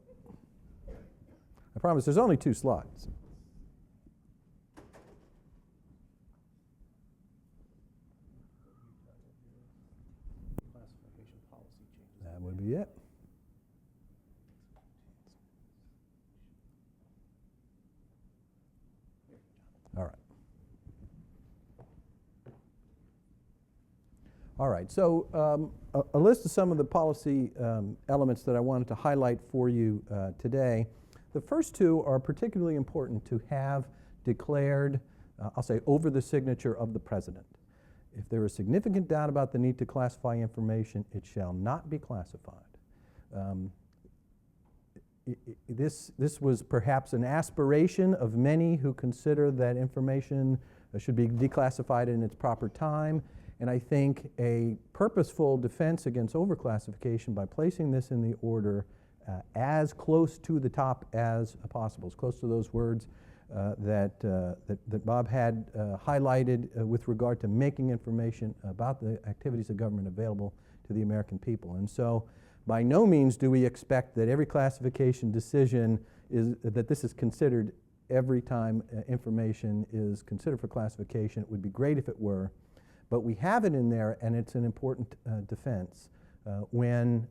I promise there's only 2 slides. That would be it. All right, so a list of some of the policy elements that I wanted to highlight for you today. The first two are particularly important to have declared, I'll say, over the signature of the President. If there is significant doubt about the need to classify information, it shall not be classified. This was perhaps an aspiration of many who consider that information should be declassified in its proper time, and I think a purposeful defense against overclassification by placing this in the order as close to the top as possible, as close to those words that Bob had highlighted with regard to making information about the activities of government available to the American people. And so by no means do we expect that every classification decision that this is considered every time information is considered for classification. It would be great if it were, but we have it in there, and it's an important defense when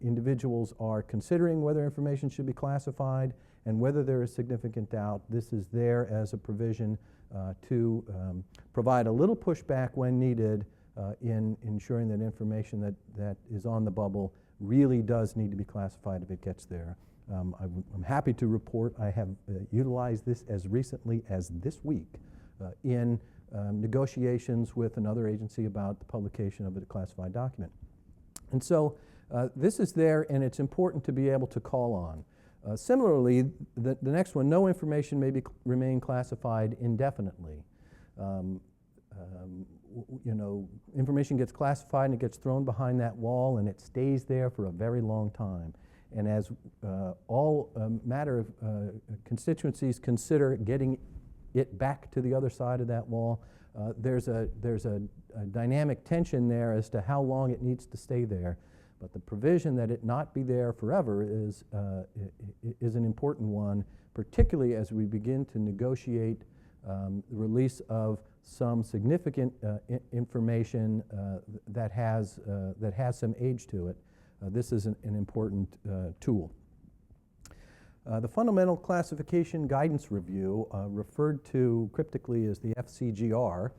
individuals are considering whether information should be classified and whether there is significant doubt. This is there as a provision to provide a little pushback when needed in ensuring that information that is on the bubble really does need to be classified if it gets there. I'm happy to report I have utilized this as recently as this week in negotiations with another agency about the publication of a declassified document. And so this is there, and it's important to be able to call on. Similarly, the next one, no information may remain classified indefinitely. You know, information gets classified and it gets thrown behind that wall and it stays there for a very long time. And as all matter of constituencies consider getting it back to the other side of that wall, there's a dynamic tension there as to how long it needs to stay there. But the provision that it not be there forever is an important one, particularly as we begin to negotiate the release of some significant information that has some age to it. This is an important tool. The Fundamental Classification Guidance Review, referred to cryptically as the FCGR,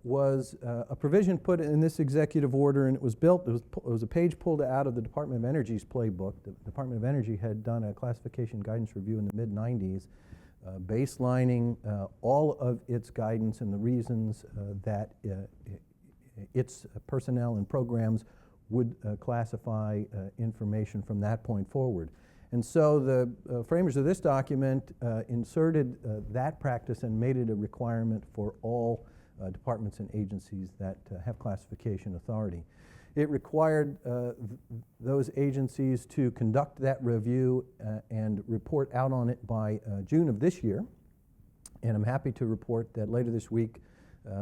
was a provision put in this executive order, and it was built, it was a page pulled out of the Department of Energy's playbook. The Department of Energy had done a classification guidance review in the mid-90s, baselining all of its guidance and the reasons that its personnel and programs would classify information from that point forward. And so the framers of this document inserted that practice and made it a requirement for all departments and agencies that have classification authority. It required those agencies to conduct that review and report out on it by June of this year. And I'm happy to report that later this week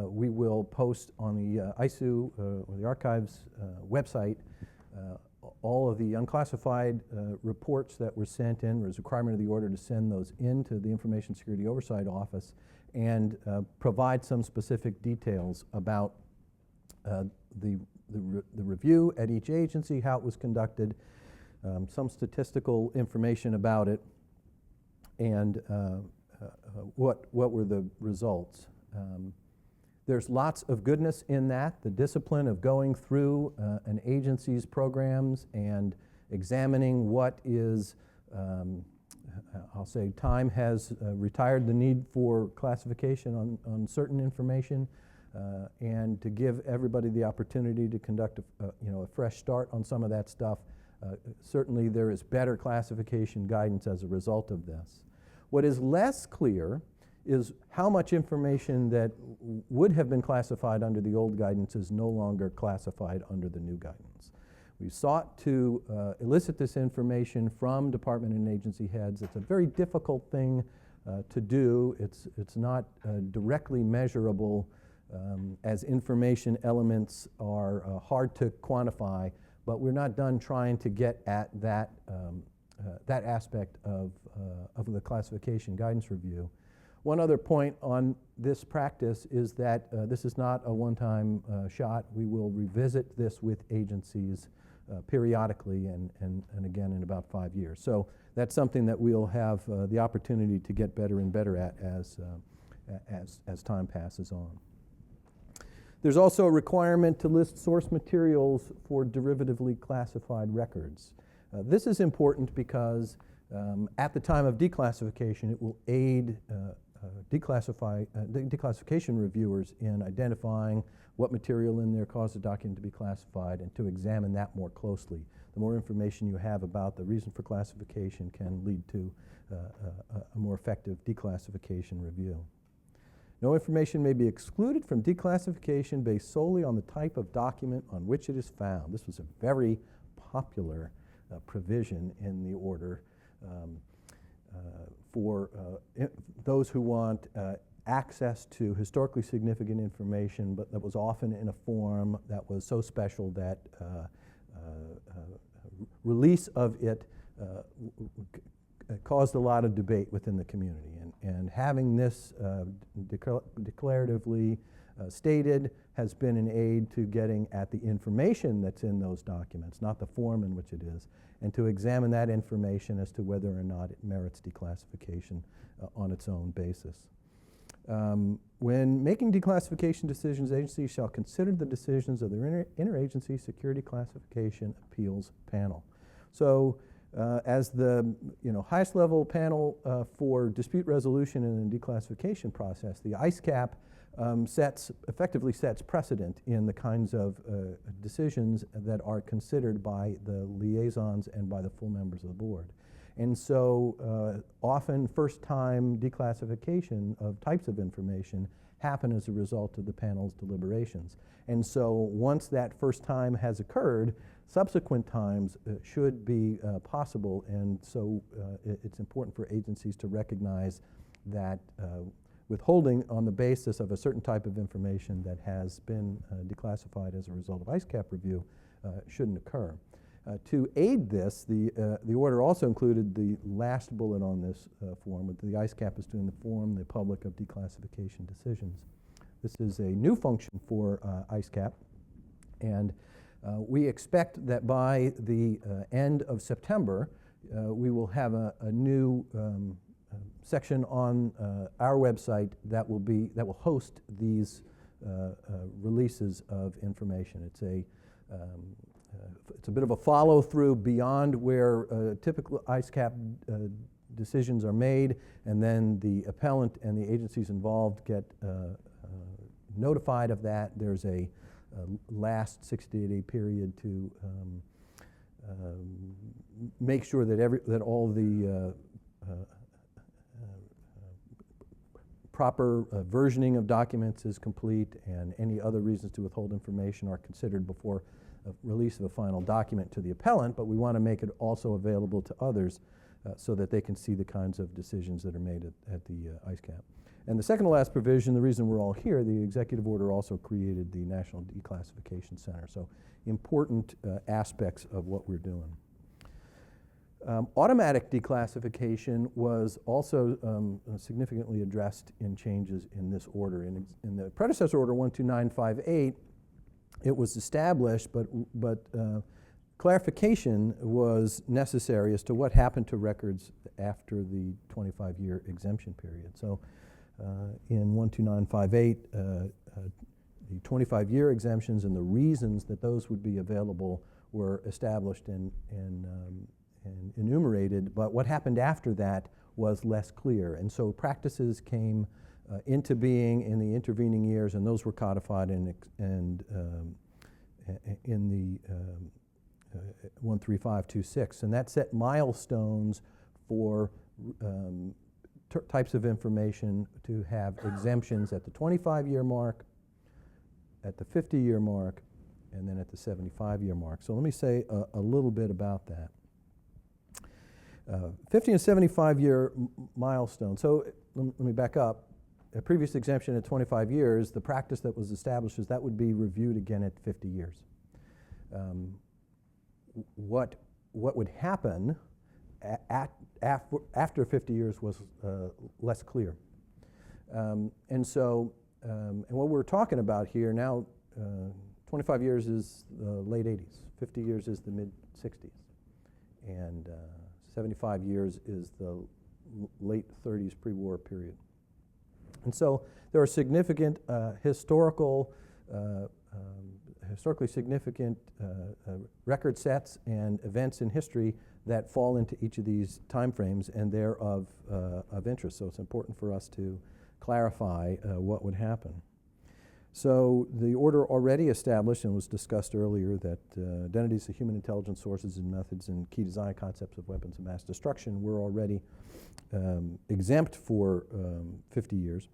we will post on the ISOO or the Archives website all of the unclassified reports that were sent in. There was a requirement of the order to send those into the Information Security Oversight Office and provide some specific details about the review at each agency, how it was conducted, some statistical information about it, and what were the results. There's lots of goodness in that, the discipline of going through an agency's programs and examining what is, I'll say, time has retired the need for classification on certain information, and to give everybody the opportunity to conduct a fresh start on some of that stuff. Certainly there is better classification guidance as a result of this. What is less clear is how much information that would have been classified under the old guidance is no longer classified under the new guidance. We sought to elicit this information from department and agency heads. It's a very difficult thing to do. It's not directly measurable, as information elements are hard to quantify, but we're not done trying to get at that, that aspect of the classification guidance review. One other point on this practice is that this is not a one-time shot. We will revisit this with agencies periodically and again in about 5 years. So that's something that we'll have the opportunity to get better and better at as time passes on. There's also a requirement to list source materials for derivatively classified records. This is important because at the time of declassification, it will aid declassification reviewers in identifying what material in there caused the document to be classified and to examine that more closely. The more information you have about the reason for classification can lead to a more effective declassification review. No information may be excluded from declassification based solely on the type of document on which it is found. This was a very popular provision in the order for those who want access to historically significant information, but that was often in a form that was so special that release of it caused a lot of debate within the community. And having this declaratively stated has been an aid to getting at the information that's in those documents, not the form in which it is, and to examine that information as to whether or not it merits declassification on its own basis. When making declassification decisions, agencies shall consider the decisions of their Interagency Security Classification Appeals Panel. So as the highest level panel for dispute resolution in the declassification process, the ISCAP effectively sets precedent in the kinds of decisions that are considered by the liaisons and by the full members of the board. And so often first-time declassification of types of information happen as a result of the panel's deliberations. And so once that first time has occurred, subsequent times should be possible, and so it's important for agencies to recognize that withholding on the basis of a certain type of information that has been declassified as a result of ISCAP review shouldn't occur. To aid this, the order also included the last bullet on this form, that the ISCAP is to inform the public of declassification decisions. This is a new function for ISCAP, and we expect that by the end of September, we will have a new section on our website that will host these releases of information. It's a bit of a follow-through beyond where typical ISCAP decisions are made, and then the appellant and the agencies involved get notified of that. There's a last 60-day period to make sure that all the proper versioning of documents is complete, and any other reasons to withhold information are considered before release of a final document to the appellant, but we want to make it also available to others so that they can see the kinds of decisions that are made at the ISCAP. And the second to last provision, the reason we're all here, the executive order also created the National Declassification Center. So important aspects of what we're doing. Automatic declassification was also significantly addressed in changes in this order. In the predecessor order 12958, it was established, but clarification was necessary as to what happened to records after the 25-year exemption period. So in 12958, the 25-year exemptions and the reasons that those would be available were established and enumerated, but what happened after that was less clear. And so practices came into being in the intervening years, and those were codified in the 13526, and that set milestones for types of information to have exemptions at the 25-year mark, at the 50-year mark, and then at the 75-year mark. So let me say a little bit about that. 50 and 75-year milestone. So let me back up. A previous exemption at 25 years, the practice that was established is that would be reviewed again at 50 years. What would happen after 50 years was less clear. And what we're talking about here now, 25 years is the late 80s, 50 years is the mid-60s, and 75 years is the late 30s pre-war period. And so there are significant historical historically significant record sets and events in history that fall into each of these timeframes, and they're of interest. So it's important for us to clarify what would happen. So the order already established and was discussed earlier that identities of human intelligence sources and methods and key design concepts of weapons of mass destruction were already exempt for 50 years.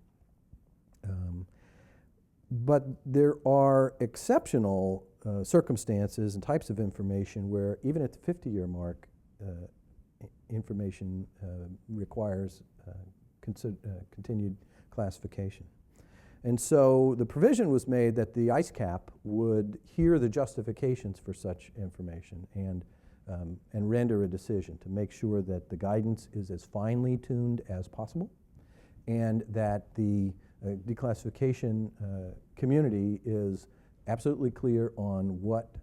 But there are exceptional circumstances and types of information where even at the 50-year mark, information requires continued classification. And so the provision was made that the ICE-CAP would hear the justifications for such information and render a decision to make sure that the guidance is as finely tuned as possible and that the declassification community is absolutely clear on what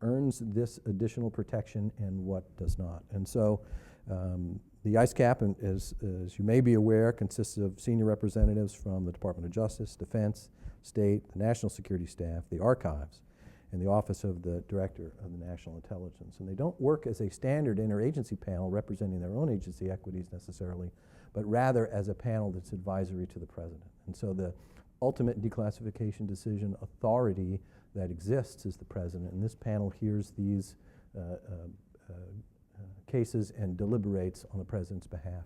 earns this additional protection and what does not. And so the ICE-CAP, as you may be aware, consists of senior representatives from the Department of Justice, Defense, State, the National Security Staff, the Archives, and the Office of the Director of the National Intelligence. And they don't work as a standard interagency panel representing their own agency equities necessarily, but rather as a panel that's advisory to the President. And so the ultimate declassification decision authority that exists is the President, and this panel hears these cases and deliberates on the President's behalf.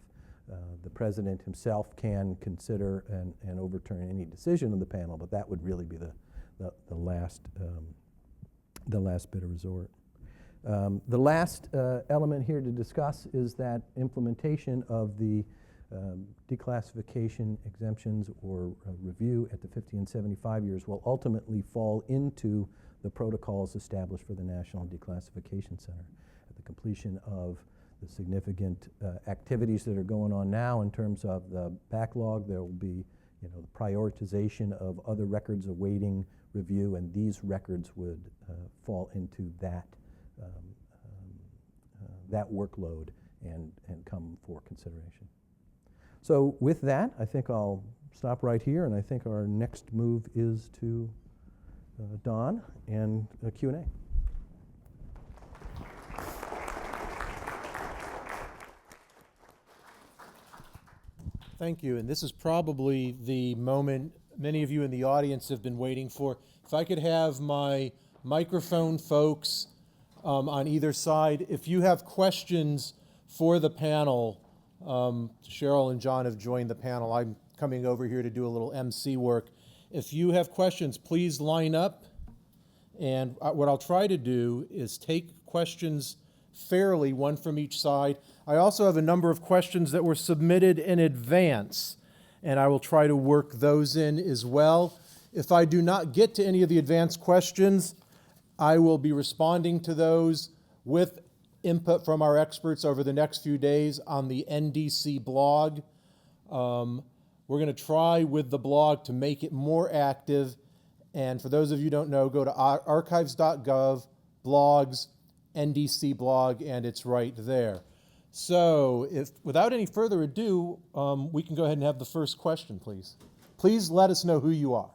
The President himself can consider and overturn any decision of the panel, but that would really be the last bit of resort. The last element here to discuss is that implementation of the declassification exemptions or review at the 50 and 75 years will ultimately fall into the protocols established for the National Declassification Center. At the completion of the significant activities that are going on now in terms of the backlog, there will be the prioritization of other records awaiting review, and these records would fall into that workload and come for consideration. So with that, I think I'll stop right here, and I think our next move is to Don and Q&A. Thank you, and this is probably the moment many of you in the audience have been waiting for. If I could have my microphone folks on either side. If you have questions for the panel, Cheryl and John have joined the panel. I'm coming over here to do a little MC work. If you have questions, please line up. And what I'll try to do is take questions fairly, one from each side. I also have a number of questions that were submitted in advance, and I will try to work those in as well. If I do not get to any of the advanced questions, I will be responding to those with input from our experts over the next few days on the NDC blog. We're going to try with the blog to make it more active. And for those of you who don't know, go to archives.gov, blogs, NDC blog, and it's right there. So without any further ado, we can go ahead and have the first question, please. Please let us know who you are.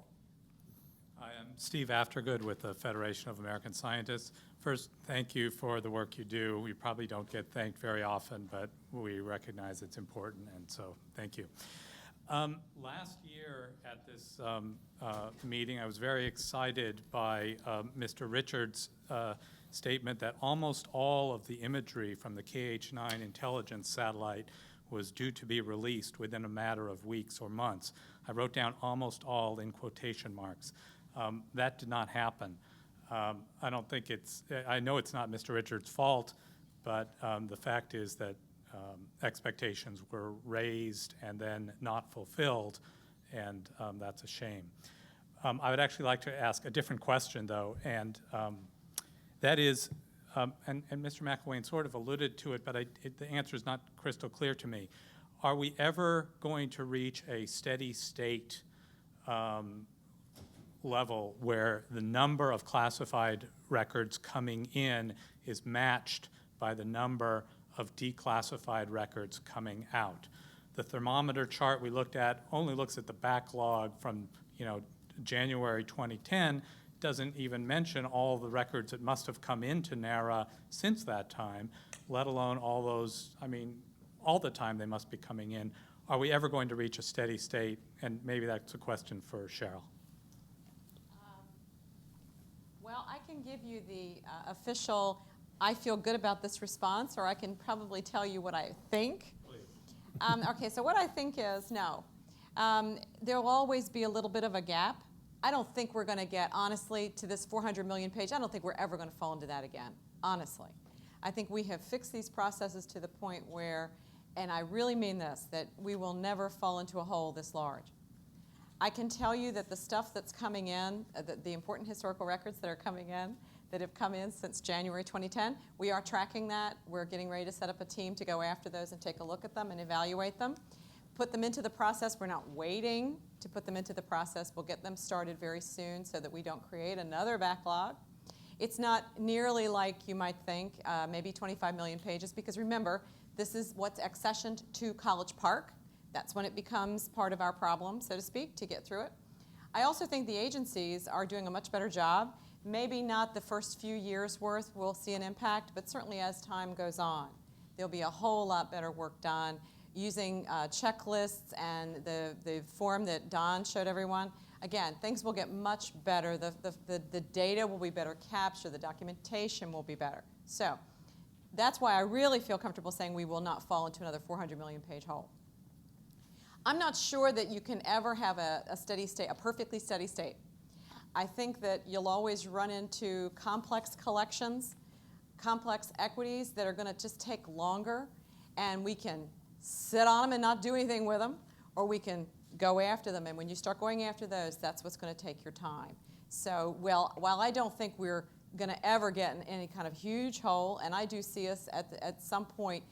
I am Steve Aftergood with the Federation of American Scientists. First, thank you for the work you do. We probably don't get thanked very often, but we recognize it's important, and so thank you. Last year at this meeting, I was very excited by Mr. Richards' statement that almost all of the imagery from the KH-9 intelligence satellite was due to be released within a matter of weeks or months. I wrote down almost all in quotation marks. That did not happen. I don't think I know it's not Mr. Richards' fault, but the fact is that expectations were raised and then not fulfilled, and that's a shame. I would actually like to ask a different question, though, and that is, and Mr. McElwain sort of alluded to it, but the answer is not crystal clear to me. Are we ever going to reach a steady state level where the number of classified records coming in is matched by the number of declassified records coming out? The thermometer chart we looked at only looks at the backlog from January 2010 doesn't even mention all the records that must have come into NARA since that time, let alone all those, I mean, all the time they must be coming in. Are we ever going to reach a steady state? And maybe that's a question for Sheryl. Well, I can give you the official, I feel good about this response, or I can probably tell you what I think. Okay, so what I think is, no. There will always be a little bit of a gap. I don't think we're going to get, honestly, to this 400 million page. I don't think we're ever going to fall into that again, honestly. I think we have fixed these processes to the point where, and I really mean this, that we will never fall into a hole this large. I can tell you that the stuff that's coming in, the important historical records that are coming in, that have come in since January 2010, we are tracking that. We're getting ready to set up a team to go after those and take a look at them and evaluate them. Put them into the process. We're not waiting to put them into the process. We'll get them started very soon so that we don't create another backlog. It's not nearly like you might think, maybe 25 million pages, because remember, this is what's accessioned to College Park. That's when it becomes part of our problem, so to speak, to get through it. I also think the agencies are doing a much better job. Maybe not the first few years' worth we'll see an impact, but certainly as time goes on, there'll be a whole lot better work done using checklists and the form that Don showed everyone. Again, things will get much better. The data will be better captured. The documentation will be better. So that's why I really feel comfortable saying we will not fall into another 400 million page hole. I'm not sure that you can ever have a steady state, a perfectly steady state. I think that you'll always run into complex collections, complex equities that are going to just take longer, and we can sit on them and not do anything with them, or we can go after them. And when you start going after those, that's what's going to take your time. So, well, while I don't think we're going to ever get in any kind of huge hole, and I do see us at some point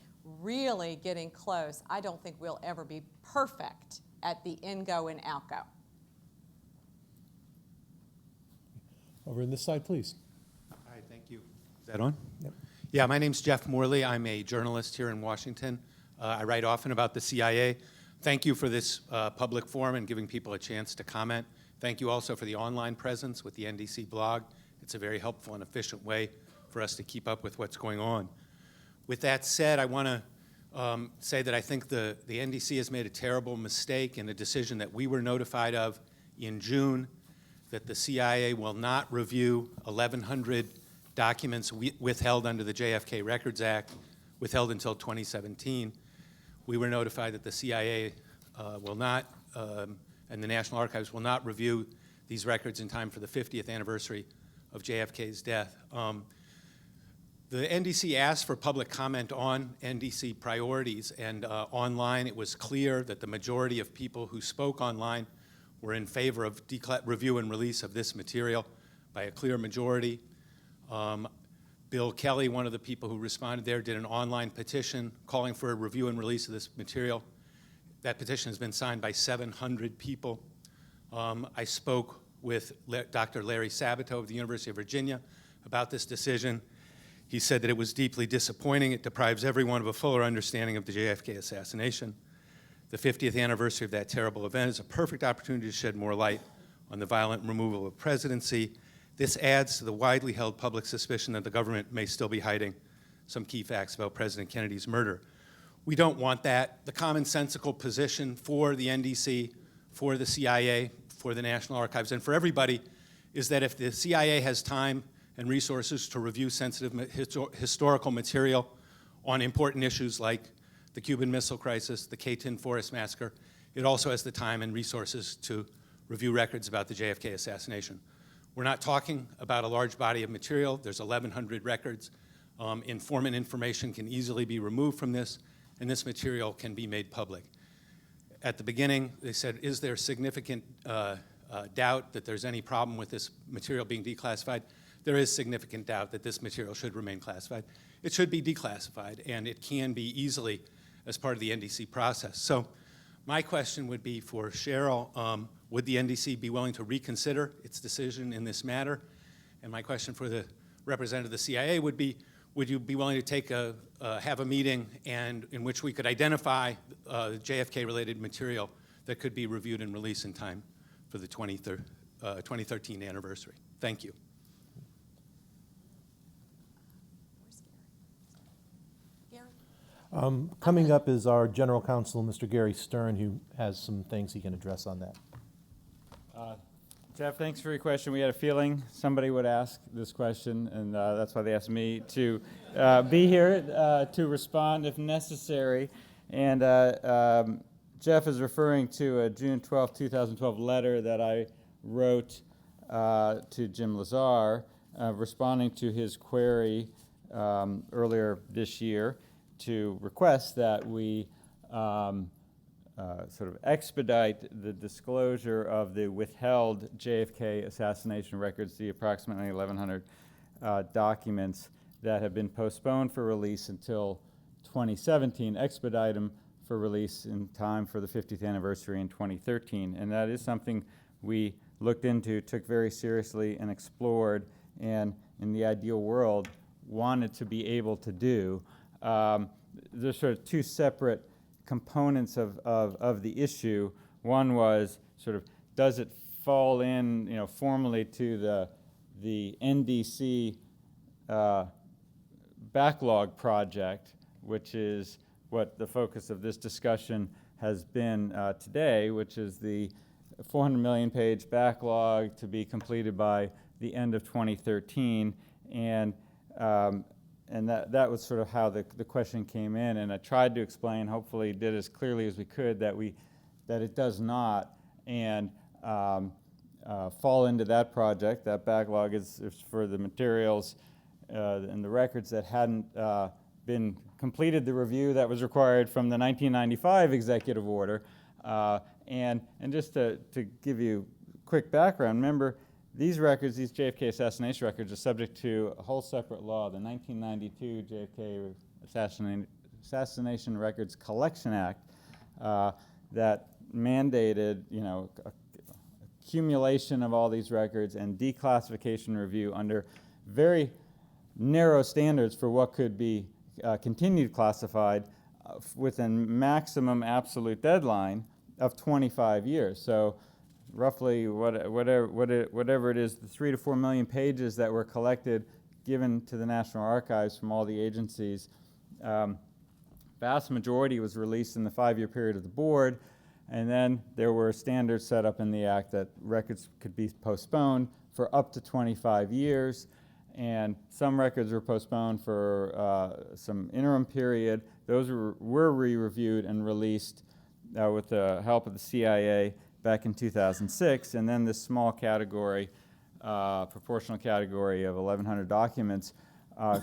really getting close, I don't think we'll ever be perfect at the in-go and out-go. Over on this side, please. Hi, thank you. Is that on? Yep. Yeah, my name's Jeff Morley. I'm a journalist here in Washington. I write often about the CIA. Thank you for this public forum and giving people a chance to comment. Thank you also for the online presence with the NDC blog. It's a very helpful and efficient way for us to keep up with what's going on. With that said, I want to say that I think the NDC has made a terrible mistake in the decision that we were notified of in June, that the CIA will not review 1,100 documents withheld under the JFK Records Act, withheld until 2017. We were notified that the CIA will not, and the National Archives will not review these records in time for the 50th anniversary of JFK's death. The NDC asked for public comment on NDC priorities, and online it was clear that the majority of people who spoke online were in favor of review and release of this material by a clear majority. Bill Kelly, one of the people who responded there, did an online petition calling for a review and release of this material. That petition has been signed by 700 people. I spoke with Dr. Larry Sabato of the University of Virginia about this decision. He said that it was deeply disappointing. It deprives everyone of a fuller understanding of the JFK assassination. The 50th anniversary of that terrible event is a perfect opportunity to shed more light on the violent removal of presidency. This adds to the widely held public suspicion that the government may still be hiding some key facts about President Kennedy's murder. We don't want that. The commonsensical position for the NDC, for the CIA, for the National Archives, and for everybody is that if the CIA has time and resources to review sensitive historical material on important issues like the Cuban Missile Crisis, the K-10 Forest Massacre, it also has the time and resources to review records about the JFK assassination. We're not talking about a large body of material. There's 1,100 records. Informant information can easily be removed from this, and this material can be made public. At the beginning, they said, is there significant doubt that there's any problem with this material being declassified? There is significant doubt that this material should remain classified. It should be declassified, and it can be easily as part of the NDC process. So my question would be for Sheryl, would the NDC be willing to reconsider its decision in this matter? And my question for the representative of the CIA would be, would you be willing to have a meeting in which we could identify JFK-related material that could be reviewed and released in time for the 50th 2013 anniversary. Thank you. Coming up is our General Counsel, Mr. Gary Stern, who has some things he can address on that. Jeff, thanks for your question. We had a feeling somebody would ask this question, and that's why they asked me to be here to respond if necessary. And Jeff is referring to a June 12, 2012 letter that I wrote to Jim Lazar, responding to his query earlier this year to request that we sort of expedite the disclosure of the withheld JFK assassination records, the approximately 1,100 documents that have been postponed for release until 2017, expedite them for release in time for the 50th anniversary in 2013. And that is something we looked into, took very seriously, and explored, and in the ideal world, wanted to be able to do. There's sort of two separate components of the issue. One was sort of, does it fall in, formally to the NDC backlog project, which is what the focus of this discussion has been today, which is the 400 million page backlog to be completed by the end of 2013, and that was sort of how the question came in, and I tried to explain, hopefully did as clearly as we could, that it does not, and fall into that project. That backlog is for the materials and the records that hadn't been completed the review that was required from the 1995 executive order. And just to give you quick background, remember, these records, these JFK assassination records, are subject to a whole separate law, the 1992 JFK Assassination Records Collection Act, that mandated, accumulation of all these records and declassification review under very narrow standards for what could be continued classified with a maximum absolute deadline of 25 years. So roughly whatever it is, the 3 to 4 million pages that were collected, given to the National Archives from all the agencies, vast majority was released in the 5-year period of the board, and then there were standards set up in the Act that records could be postponed for up to 25 years, and some records were postponed for some interim period. Those were re-reviewed and released with the help of the CIA back in 2006, and then this small category, proportional category of 1,100 documents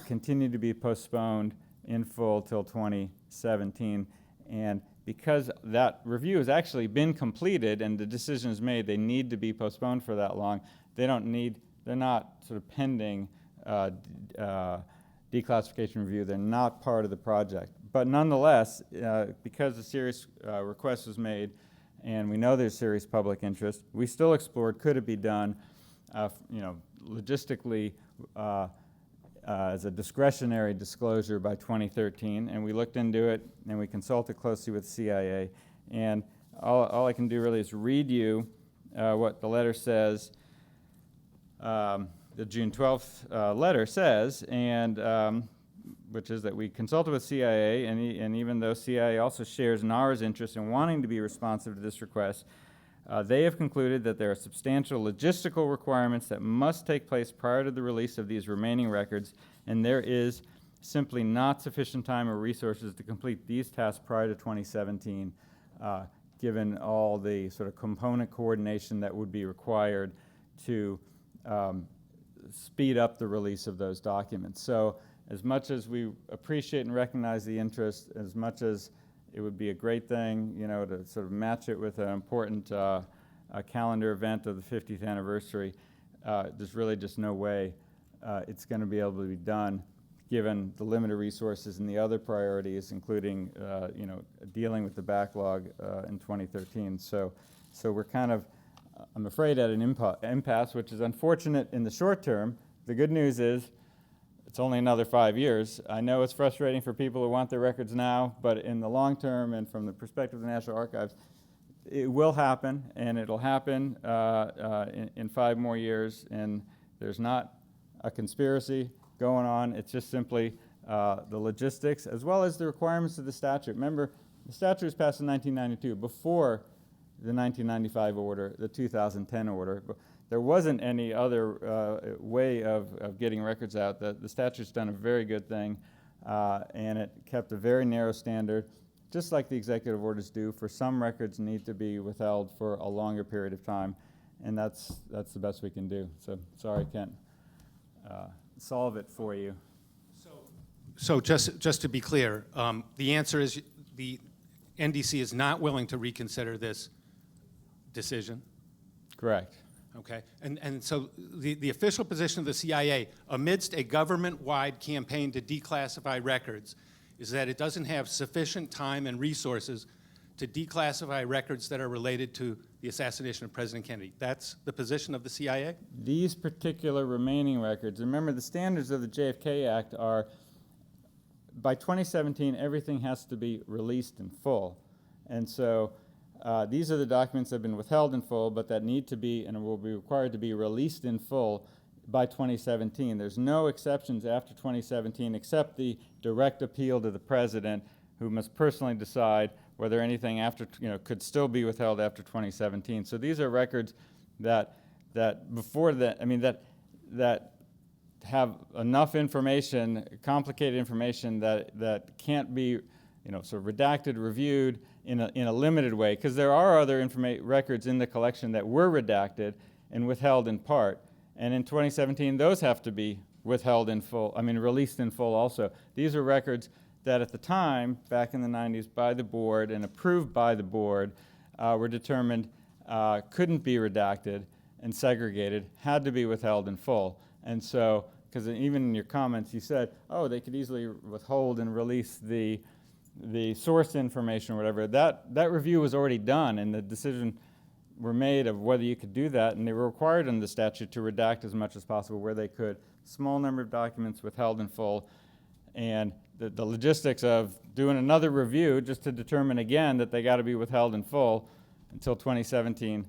continued to be postponed in full till 2017. And because that review has actually been completed and the decision is made, they need to be postponed for that long. They're not sort of pending declassification review. They're not part of the project. But nonetheless, because a serious request was made, and we know there's serious public interest, we still explored, could it be done, logistically as a discretionary disclosure by 2013, and we looked into it, and we consulted closely with CIA, and all I can do really is read you what the letter says, the June 12th letter says, and which is that we consulted with CIA, and even though CIA also shares NARA's interest in wanting to be responsive to this request, they have concluded that there are substantial logistical requirements that must take place prior to the release of these remaining records, and there is simply not sufficient time or resources to complete these tasks prior to 2017, given all the sort of component coordination that would be required to speed up the release of those documents. So as much as we appreciate and recognize the interest, as much as it would be a great thing, to sort of match it with an important calendar event of the 50th anniversary, there's really just no way it's going to be able to be done, given the limited resources and the other priorities, including, dealing with the backlog in 2013. So we're kind of, I'm afraid, at an impasse, which is unfortunate in the short term. The good news is, it's only another 5 years. I know it's frustrating for people who want their records now, but in the long term and from the perspective of the National Archives, it will happen, and it'll happen in 5 more years, and there's not a conspiracy going on. It's just simply the logistics as well as the requirements of the statute. Remember, the statute was passed in 1992 before the 1995 order, the 2010 order. There wasn't any other way of getting records out. The statute's done a very good thing, and it kept a very narrow standard, just like the executive orders do. For some records need to be withheld for a longer period of time, and that's the best we can do. So sorry I can't solve it for you. So just to be clear, the answer is the NDC is not willing to reconsider this decision? Correct. Okay, and so the official position of the CIA amidst a government-wide campaign to declassify records is that it doesn't have sufficient time and resources to declassify records that are related to the assassination of President Kennedy. That's the position of the CIA? These particular remaining records, remember the standards of the JFK Act are, by 2017, everything has to be released in full. And so these are the documents that have been withheld in full, but that need to be and will be required to be released in full by 2017. There's no exceptions after 2017 except the direct appeal to the president, who must personally decide whether anything after, could still be withheld after 2017. So these are records that before that, that have enough information, complicated information that can't be, sort of redacted, reviewed in a limited way, because there are other records in the collection that were redacted and withheld in part. And in 2017, those have to be withheld in full, released in full also. These are records that at the time, back in the 90s, by the board and approved by the board, were determined couldn't be redacted and segregated, had to be withheld in full. And so, because even in your comments you said, oh, they could easily withhold and release the source information or whatever. That review was already done, and the decision were made of whether you could do that, and they were required under the statute to redact as much as possible where they could. Small number of documents withheld in full, and the logistics of doing another review just to determine again that they got to be withheld in full until 2017,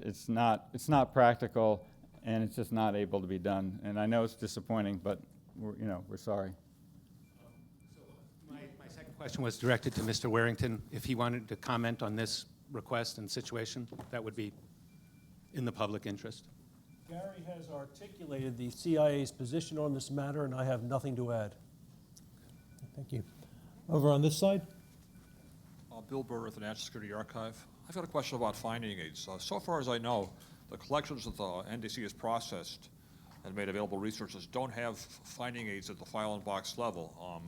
it's not practical, and it's just not able to be done. And I know it's disappointing, but we're sorry. My second question was directed to Mr. Warrington. If he wanted to comment on this request and situation, that would be in the public interest. Gary has articulated the CIA's position on this matter, and I have nothing to add. Thank you. Over on this side. Bill Burr at the National Security Archive. I've got a question about finding aids. So far as I know, the collections that the NDC has processed and made available to researchers don't have finding aids at the file and box level.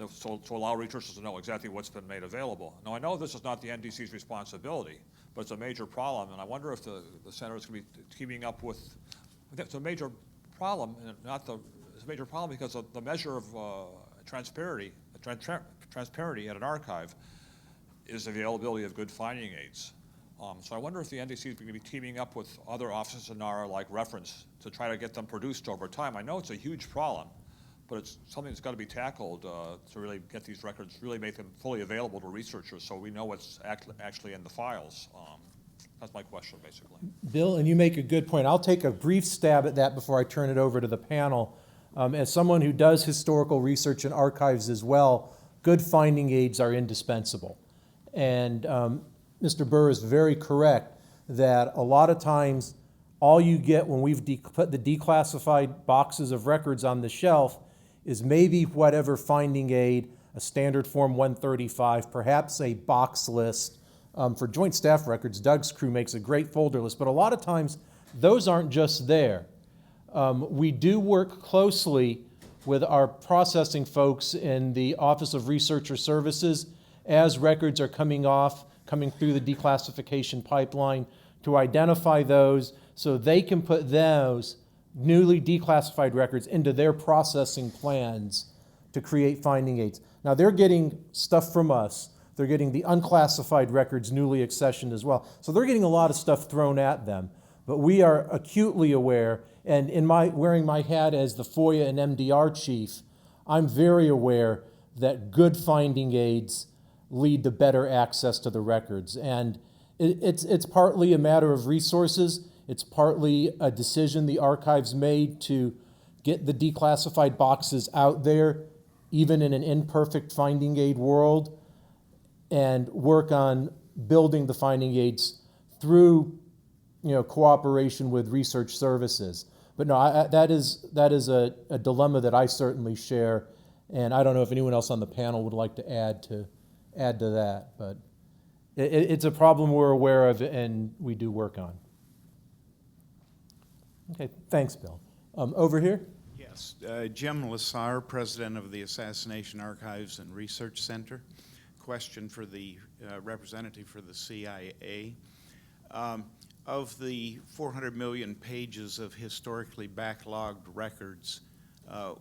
So to allow researchers to know exactly what's been made available. Now, I know this is not the NDC's responsibility, but it's a major problem, and I wonder if the Center is going to be teaming up with, it's a major problem, and it's a major problem because of the measure of transparency at an archive is the availability of good finding aids. So I wonder if the NDC is going to be teaming up with other offices in NARA like Reference to try to get them produced over time. I know it's a huge problem, but it's something that's got to be tackled to really get these records, really make them fully available to researchers so we know what's actually in the files. That's my question, basically. Bill, and you make a good point. I'll take a brief stab at that before I turn it over to the panel. As someone who does historical research and archives as well, good finding aids are indispensable. And Mr. Burr is very correct that a lot of times all you get when we've put the declassified boxes of records on the shelf is maybe whatever finding aid, a standard form 135, perhaps a box list. For joint staff records, Doug's crew makes a great folder list, but a lot of times those aren't just there. We do work closely with our processing folks in the Office of Researcher Services as records are coming through the declassification pipeline to identify those so they can put those newly declassified records into their processing plans to create finding aids. Now they're getting stuff from us. They're getting the unclassified records newly accessioned as well. So they're getting a lot of stuff thrown at them. But we are acutely aware, and in wearing my hat as the FOIA and MDR chief, I'm very aware that good finding aids lead to better access to the records. And it's partly a matter of resources. It's partly a decision the archives made to get the declassified boxes out there, even in an imperfect finding aid world, and work on building the finding aids through, cooperation with research services. But no, that is a dilemma that I certainly share, and I don't know if anyone else on the panel would like to add to that, but it's a problem we're aware of and we do work on. Okay, thanks, Bill. Over here? Yes, Jim Lassar, president of the Assassination Archives and Research Center. Question for the representative for the CIA. Of the 400 million pages of historically backlogged records,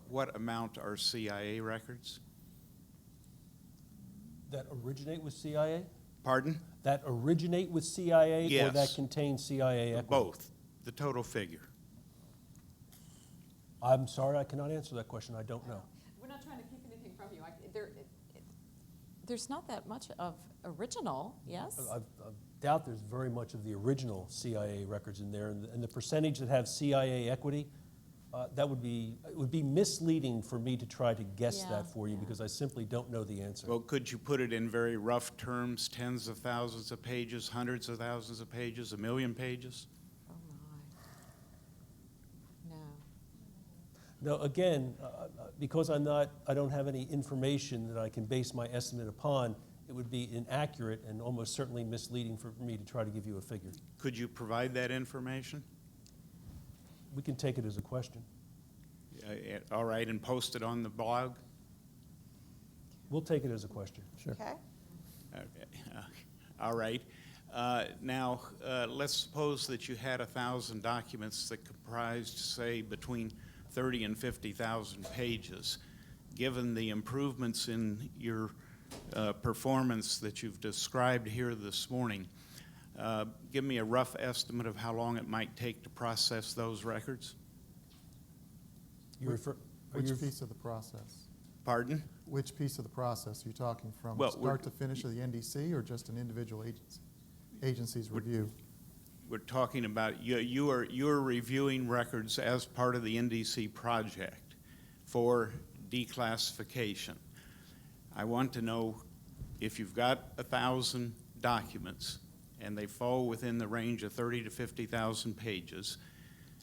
what amount are CIA records? That originate with CIA? Pardon? That originate with CIA, Yes. or that contain CIA equity? Both, the total figure. I'm sorry, I cannot answer that question. I don't know. We're not trying to keep anything from you. There's not that much of original, yes? I doubt there's very much of the original CIA records in there, and the percentage that have CIA equity, it would be misleading for me to try to guess that for you, because I simply don't know the answer. Well, could you put it in very rough terms, tens of thousands of pages, hundreds of thousands of pages, 1 million pages? Oh, my. No. No, again, because I don't have any information that I can base my estimate upon, it would be inaccurate and almost certainly misleading for me to try to give you a figure. Could you provide that information? We can take it as a question. All right, and post it on the blog? We'll take it as a question. Sure. Okay. All right. Now, let's suppose that you had 1,000 documents that comprised, say, between 30 and 50,000 pages. Given the improvements in your performance that you've described here this morning, give me a rough estimate of how long it might take to process those records. Which piece of the process? Pardon? Which piece of the process? Are you talking from start to finish of the NDC or just an individual agency's review? We're talking about, you're reviewing records as part of the NDC project for declassification. I want to know if you've got 1,000 documents and they fall within the range of 30 to 50,000 pages,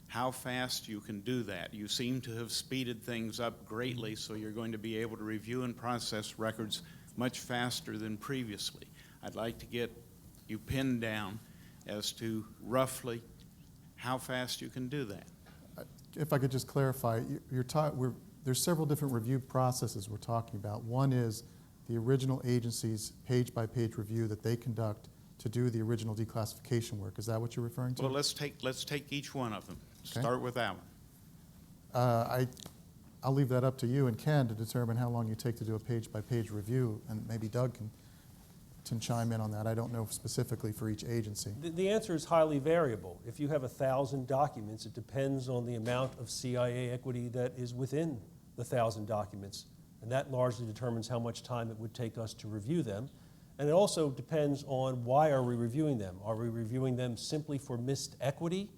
how fast you can do that. You seem to have speeded things up greatly, so you're going to be able to review and process records much faster than previously. I'd like to get you pinned down as to roughly how fast you can do that. If I could just clarify, there's several different review processes we're talking about. One is the original agency's page-by-page review that they conduct to do the original declassification work. Is that what you're referring to? Well, let's take each one of them. Okay. Start with that one. I'll leave that up to you and Ken to determine how long you take to do a page-by-page review, and maybe Doug can chime in on that. I don't know specifically for each agency. The answer is highly variable. If you have 1,000 documents, it depends on the amount of CIA equity that is within the 1,000 documents, and that largely determines how much time it would take us to review them. And it also depends on why are we reviewing them. Are we reviewing them simply for missed equity,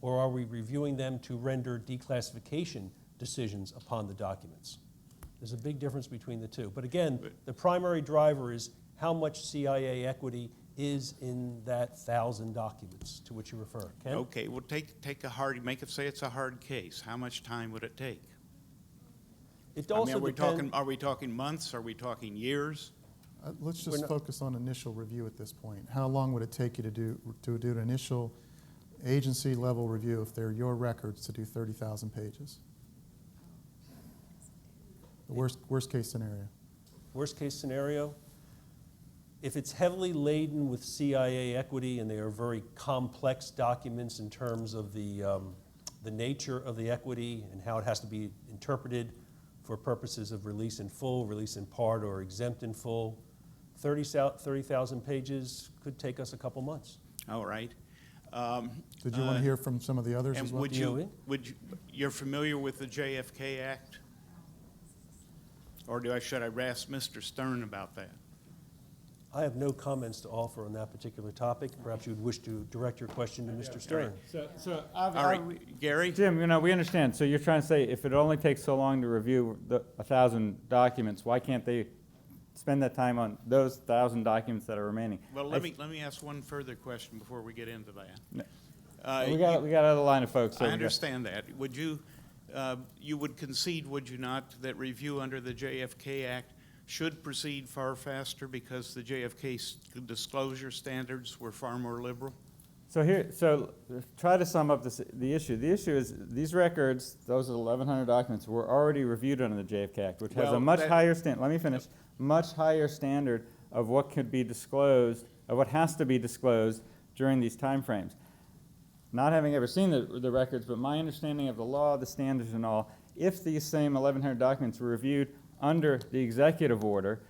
or are we reviewing them to render declassification decisions upon the documents? There's a big difference between the two. But again, the primary driver is how much CIA equity is in that 1,000 documents to which you refer. Ken? Okay, well, make it say it's a hard case. How much time would it take? It also are we talking months? Are we talking years? Let's just focus on initial review at this point. How long would it take you to do an initial agency level review if they're your records to do 30,000 pages? The worst case scenario. Worst case scenario, if it's heavily laden with CIA equity and they are very complex documents in terms of the nature of the equity and how it has to be interpreted for purposes of release in full, release in part, or exempt in full, 30,000 pages could take us a couple months. All right. Did you want to hear from some of the others as well? You're familiar with the JFK Act? Or should I ask Mr. Stern about that? I have no comments to offer on that particular topic. Perhaps you would wish to direct your question to Mr. Stern. So All right, Gary? Jim, we understand. So you're trying to say if it only takes so long to review 1,000 documents, why can't they spend that time on those 1,000 documents that are remaining? Well, let me ask one further question before we get into that. We got another line of folks. So I understand that. Would you would concede, would you not, that review under the JFK Act should proceed far faster because the JFK disclosure standards were far more liberal? So try to sum up the issue. The issue is these records, those 1,100 documents, were already reviewed under the JFK Act, which has a much higher standard. Let me finish. Much higher standard of what could be disclosed, of what has to be disclosed during these time frames. Not having ever seen the records, but my understanding of the law, the standards and all, if these same 1,100 documents were reviewed under the executive order,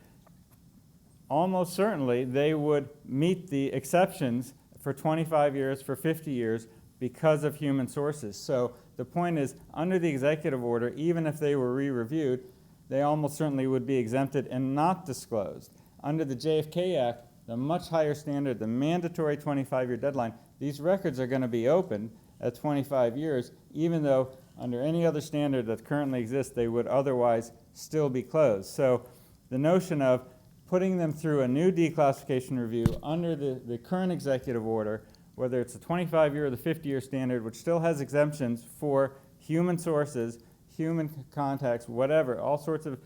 almost certainly they would meet the exceptions for 25 years, for 50 years, because of human sources. So the point is, under the executive order, even if they were re-reviewed, they almost certainly would be exempted and not disclosed. Under the JFK Act, the much higher standard, the mandatory 25-year deadline, these records are going to be open at 25 years, even though under any other standard that currently exists, they would otherwise still be closed. So the notion of putting them through a new declassification review under the current executive order, whether it's the 25-year or the 50-year standard, which still has exemptions for human sources, human contacts, whatever, all sorts of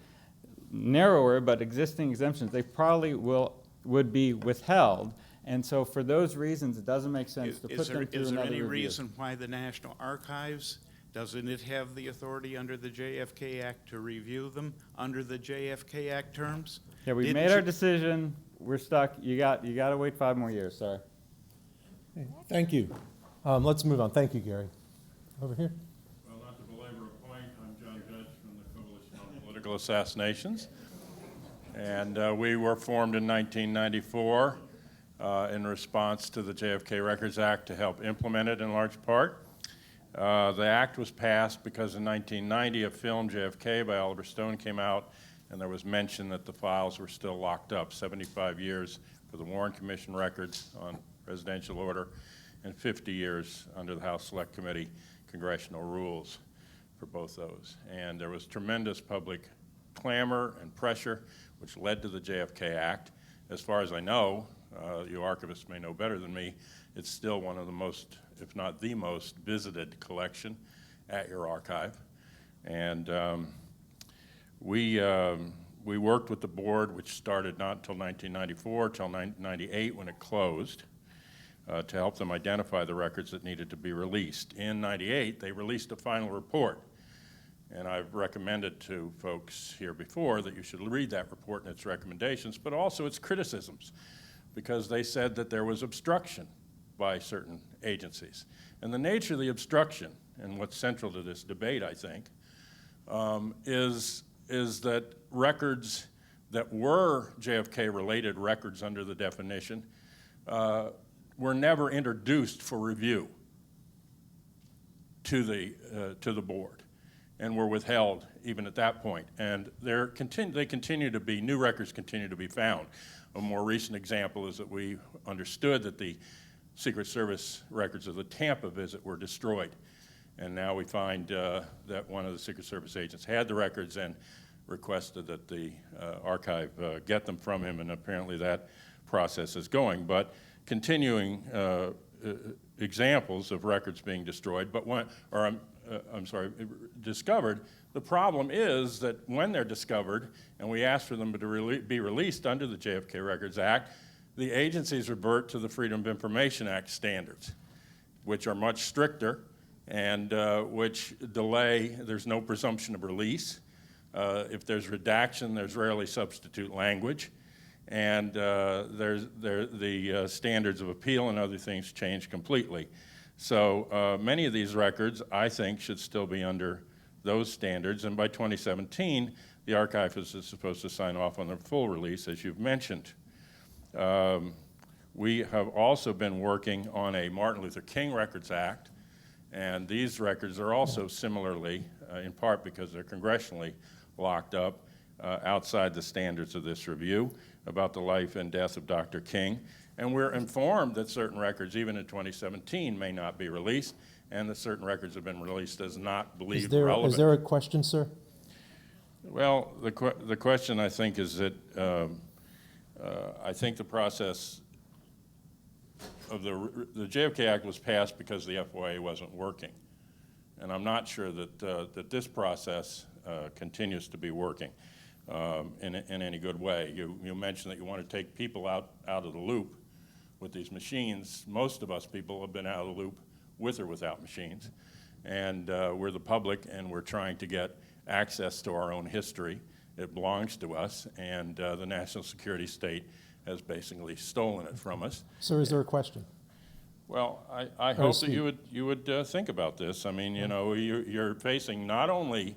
narrower but existing exemptions, they probably would be withheld. And so for those reasons, it doesn't make sense to put them through another review. Is there any reason why the National Archives, doesn't it have the authority under the JFK Act to review them under the JFK Act terms? Yeah, we've made our decision. We're stuck. You got to wait 5 more years. Sorry. Thank you. Let's move on. Thank you, Gary. Over here. Well, not to belabor a point, I'm John Judge from the Coalition on Political Assassinations. And we were formed in 1994 in response to the JFK Records Act to help implement it in large part. The act was passed because in 1990 a film, JFK, by Oliver Stone came out, and there was mention that the files were still locked up, 75 years for the Warren Commission records on presidential order, and 50 years under the House Select Committee congressional rules for both those. And there was tremendous public clamor and pressure, which led to the JFK Act. As far as I know, you archivists may know better than me, it's still one of the most, if not the most, visited collection at your archive. And we worked with the board, which started not until 1994, till 1998 when it closed, to help them identify the records that needed to be released. In 98, they released a final report. And I've recommended to folks here before that you should read that report and its recommendations, but also its criticisms, because they said that there was obstruction by certain agencies. And the nature of the obstruction, and what's central to this debate, I think, is that records that were JFK-related records under the definition were never introduced for review to the board, and were withheld even at that point. And they continue to be, new records continue to be found. A more recent example is that we understood that the Secret Service records of the Tampa visit were destroyed. And now we find that one of the Secret Service agents had the records and requested that the archive get them from him, and apparently that process is going. But continuing examples of records being destroyed, but discovered. The problem is that when they're discovered, and we ask for them to be released under the JFK Records Act, the agencies revert to the Freedom of Information Act standards, which are much stricter and which delay. There's no presumption of release. If there's redaction, there's rarely substitute language. And the standards of appeal and other things change completely. So many of these records, I think, should still be under those standards. And by 2017, the archivist is supposed to sign off on their full release, as you've mentioned. We have also been working on a Martin Luther King Records Act, and these records are also similarly, in part because they're congressionally locked up, outside the standards of this review about the life and death of Dr. King. And we're informed that certain records, even in 2017, may not be released, and that certain records have been released as not believed relevant. Is there a question, sir? Well, the question, I think, is that I think the process of the JFK Act was passed because the FOIA wasn't working. And I'm not sure that, that this process continues to be working in any good way. You mentioned that you want to take people out of the loop with these machines. Most of us people have been out of the loop with or without machines. And we're the public, and we're trying to get access to our own history. It belongs to us, and the national security state has basically stolen it from us. Sir, is there a question? Well, I hope that you would think about this. I mean, you know, you're facing not only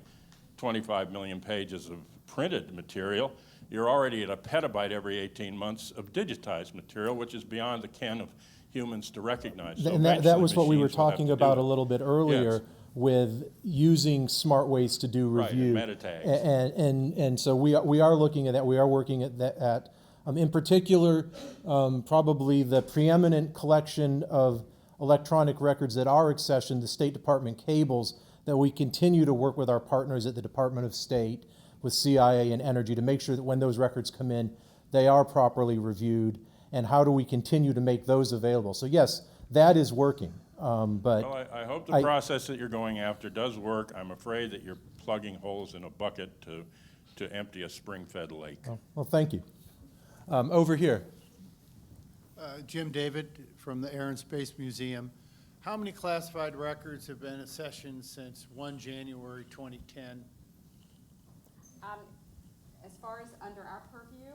25 million pages of printed material, you're already at a petabyte every 18 months of digitized material, which is beyond the ken of humans to recognize. So And that was what we were machines will have talking to about do a it. little bit earlier. Yes. With using smart ways to do Right, review. and meta tags. And so we are looking at that. We are working at that. In particular, probably the preeminent collection of electronic records that are accessioned, the State Department cables, that we continue to work with our partners at the Department of State, with CIA and Energy, to make sure that when those records come in, they are properly reviewed, and how do we continue to make those available. So yes, that is working. But well, I hope the process that you're going after does work. I'm afraid that you're plugging holes in a bucket to empty a spring-fed lake. Oh, well, thank you. Over here. Jim David from the Air and Space Museum. How many classified records have been accessioned since 1 January 2010? As far as under our purview,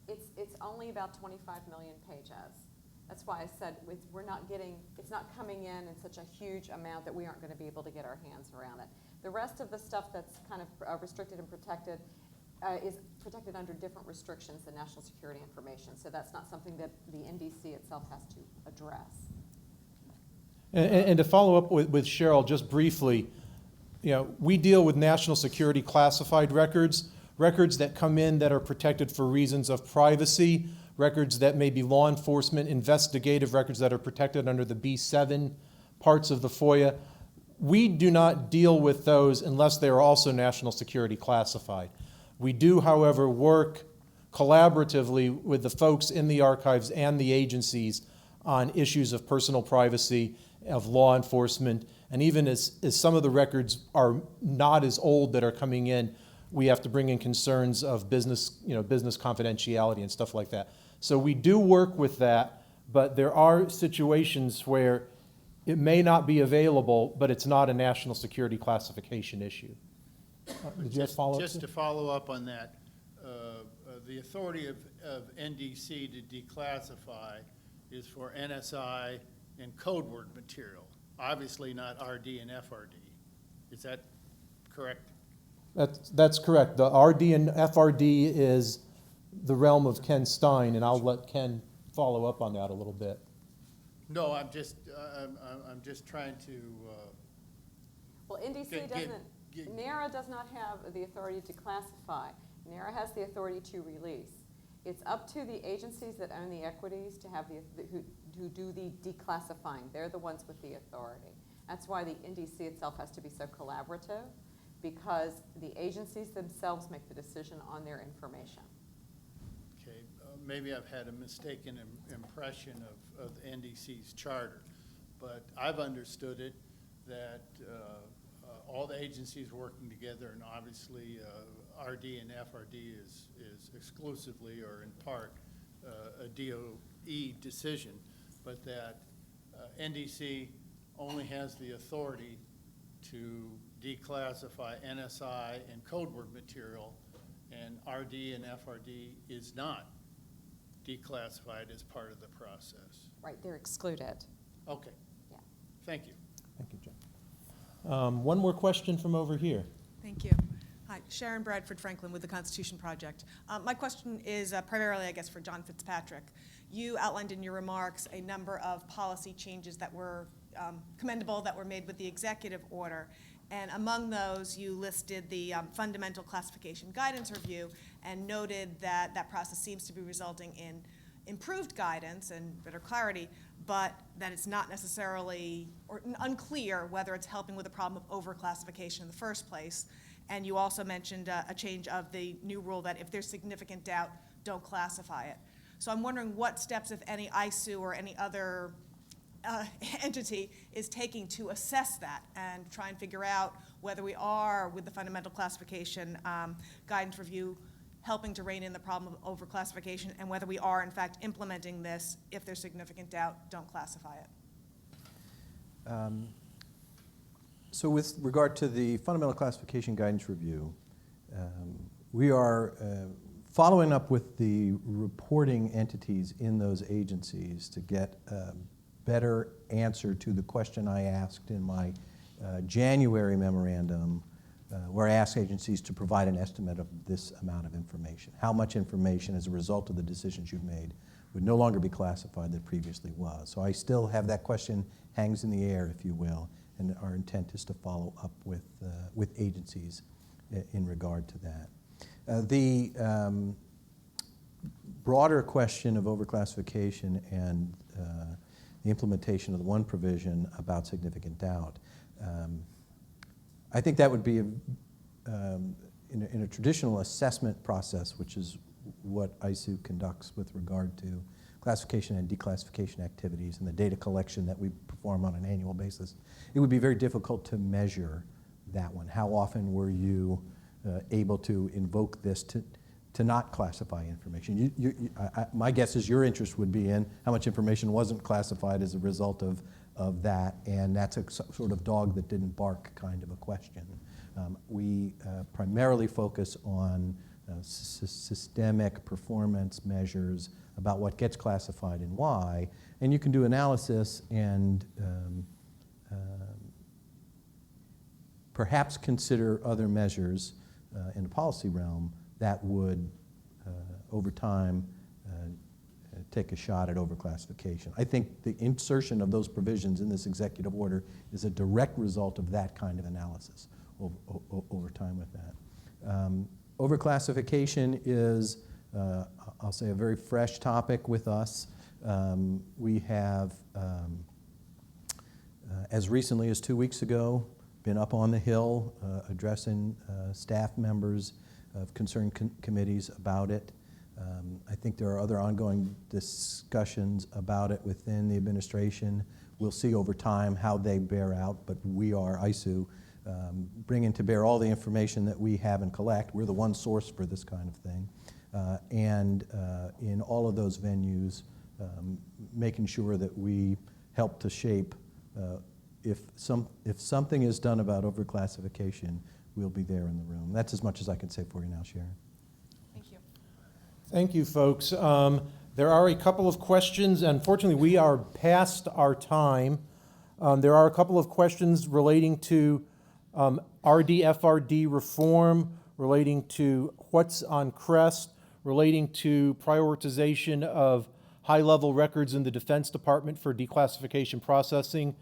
it's only about 25 million pages. That's why I said it's not coming in such a huge amount that we aren't going to be able to get our hands around it. The rest of the stuff that's kind of restricted and protected is protected under different restrictions than national security information. So that's not something that the NDC itself has to address. And to follow up with Cheryl, just briefly, you know, we deal with national security classified records, records that come in that are protected for reasons of privacy, records that may be law enforcement, investigative records that are protected under the B7 parts of the FOIA. We do not deal with those unless they are also national security classified. We do, however, work collaboratively with the folks in the archives and the agencies on issues of personal privacy, of law enforcement, and even as some of the records are not as old that are coming in, we have to bring in concerns of business confidentiality and stuff like that. So we do work with that, but there are situations where it may not be available, but it's not a national security classification issue. Did you have follow-up? Just to follow up on that, the authority of NDC to declassify is for NSI and code word material, obviously not RD and FRD. Is that correct? That's correct. The RD and FRD is the realm of Ken Stein, and I'll let Ken follow up on that a little bit. No, I'm just trying to. Well, NDC doesn't. NARA does not have the authority to classify. NARA has the authority to release. It's up to the agencies that own the equities to have who do the declassifying. They're the ones with the authority. That's why the NDC itself has to be so collaborative, because the agencies themselves make the decision on their information. Okay, maybe I've had a mistaken impression of the NDC's charter, but I've understood it that all the agencies working together, and obviously RD and FRD is exclusively or in part a DOE decision, but that NDC only has the authority to declassify NSI and code word material, and RD and FRD is not declassified as part of the process. Right, they're excluded. Okay. Yeah. Thank you. Thank you, John. One more question from over here. Thank you. Hi, Sharon Bradford Franklin with the Constitution Project. My question is primarily, I guess, for John Fitzpatrick. You outlined in your remarks a number of policy changes that were commendable that were made with the executive order. And among those, you listed the Fundamental Classification Guidance Review and noted that that process seems to be resulting in improved guidance and better clarity, but that it's not necessarily, or unclear whether it's helping with the problem of overclassification in the first place. And you also mentioned a change of the new rule that if there's significant doubt, don't classify it. So I'm wondering what steps, if any, ISOO or any other entity is taking to assess that and try and figure out whether we are, with the Fundamental Classification Guidance Review, helping to rein in the problem of overclassification, and whether we are, in fact, implementing this. If there's significant doubt, don't classify it. So with regard to the Fundamental Classification Guidance Review, we are following up with the reporting entities in those agencies to get a better answer to the question I asked in my January memorandum, where I asked agencies to provide an estimate of this amount of information. How much information, as a result of the decisions you've made, would no longer be classified that previously was. So I still have that question hangs in the air, if you will, and our intent is to follow up with agencies in regard to that. The broader question of overclassification and the implementation of the one provision about significant doubt, I think that would be in a traditional assessment process, which is what ISOO conducts with regard to classification and declassification activities and the data collection that we perform on an annual basis. It would be very difficult to measure that one. How often were you able to invoke this to not classify information? My guess is your interest would be in how much information wasn't classified as a result of that, and that's a sort of dog that didn't bark kind of a question. We primarily focus on systemic performance measures about what gets classified and why, and you can do analysis and perhaps consider other measures in the policy realm that would, over time, take a shot at overclassification. I think the insertion of those provisions in this executive order is a direct result of that kind of analysis over time with that. Overclassification is, I'll say, a very fresh topic with us. We have, as recently as 2 weeks ago, been up on the Hill addressing staff members of concerned committees about it. I think there are other ongoing discussions about it within the administration. We'll see over time how they bear out, but we are, ISOO, bringing to bear all the information that we have and collect. We're the one source for this kind of thing. And in all of those venues, making sure that we help to shape, if something is done about overclassification, we'll be there in the room. That's as much as I can say for you now, Sharon. Thank you. Thank you, folks. There are a couple of questions. Unfortunately, we are past our time. There are a couple of questions relating to RDFRD reform, relating to what's on CREST, relating to prioritization of high-level records in the Defense Department for declassification processing.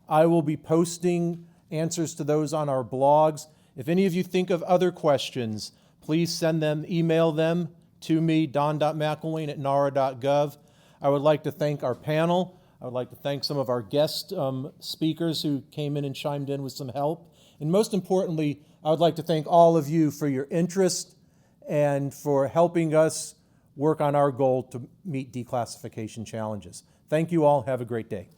I will be posting answers to those on our blogs. If any of you think of other questions, please send them, email them to me, don.mcelwain@nara.gov. I would like to thank our panel. I would like to thank some of our guest speakers who came in and chimed in with some help. And most importantly, I would like to thank all of you for your interest and for helping us work on our goal to meet declassification challenges. Thank you all. Have a great day.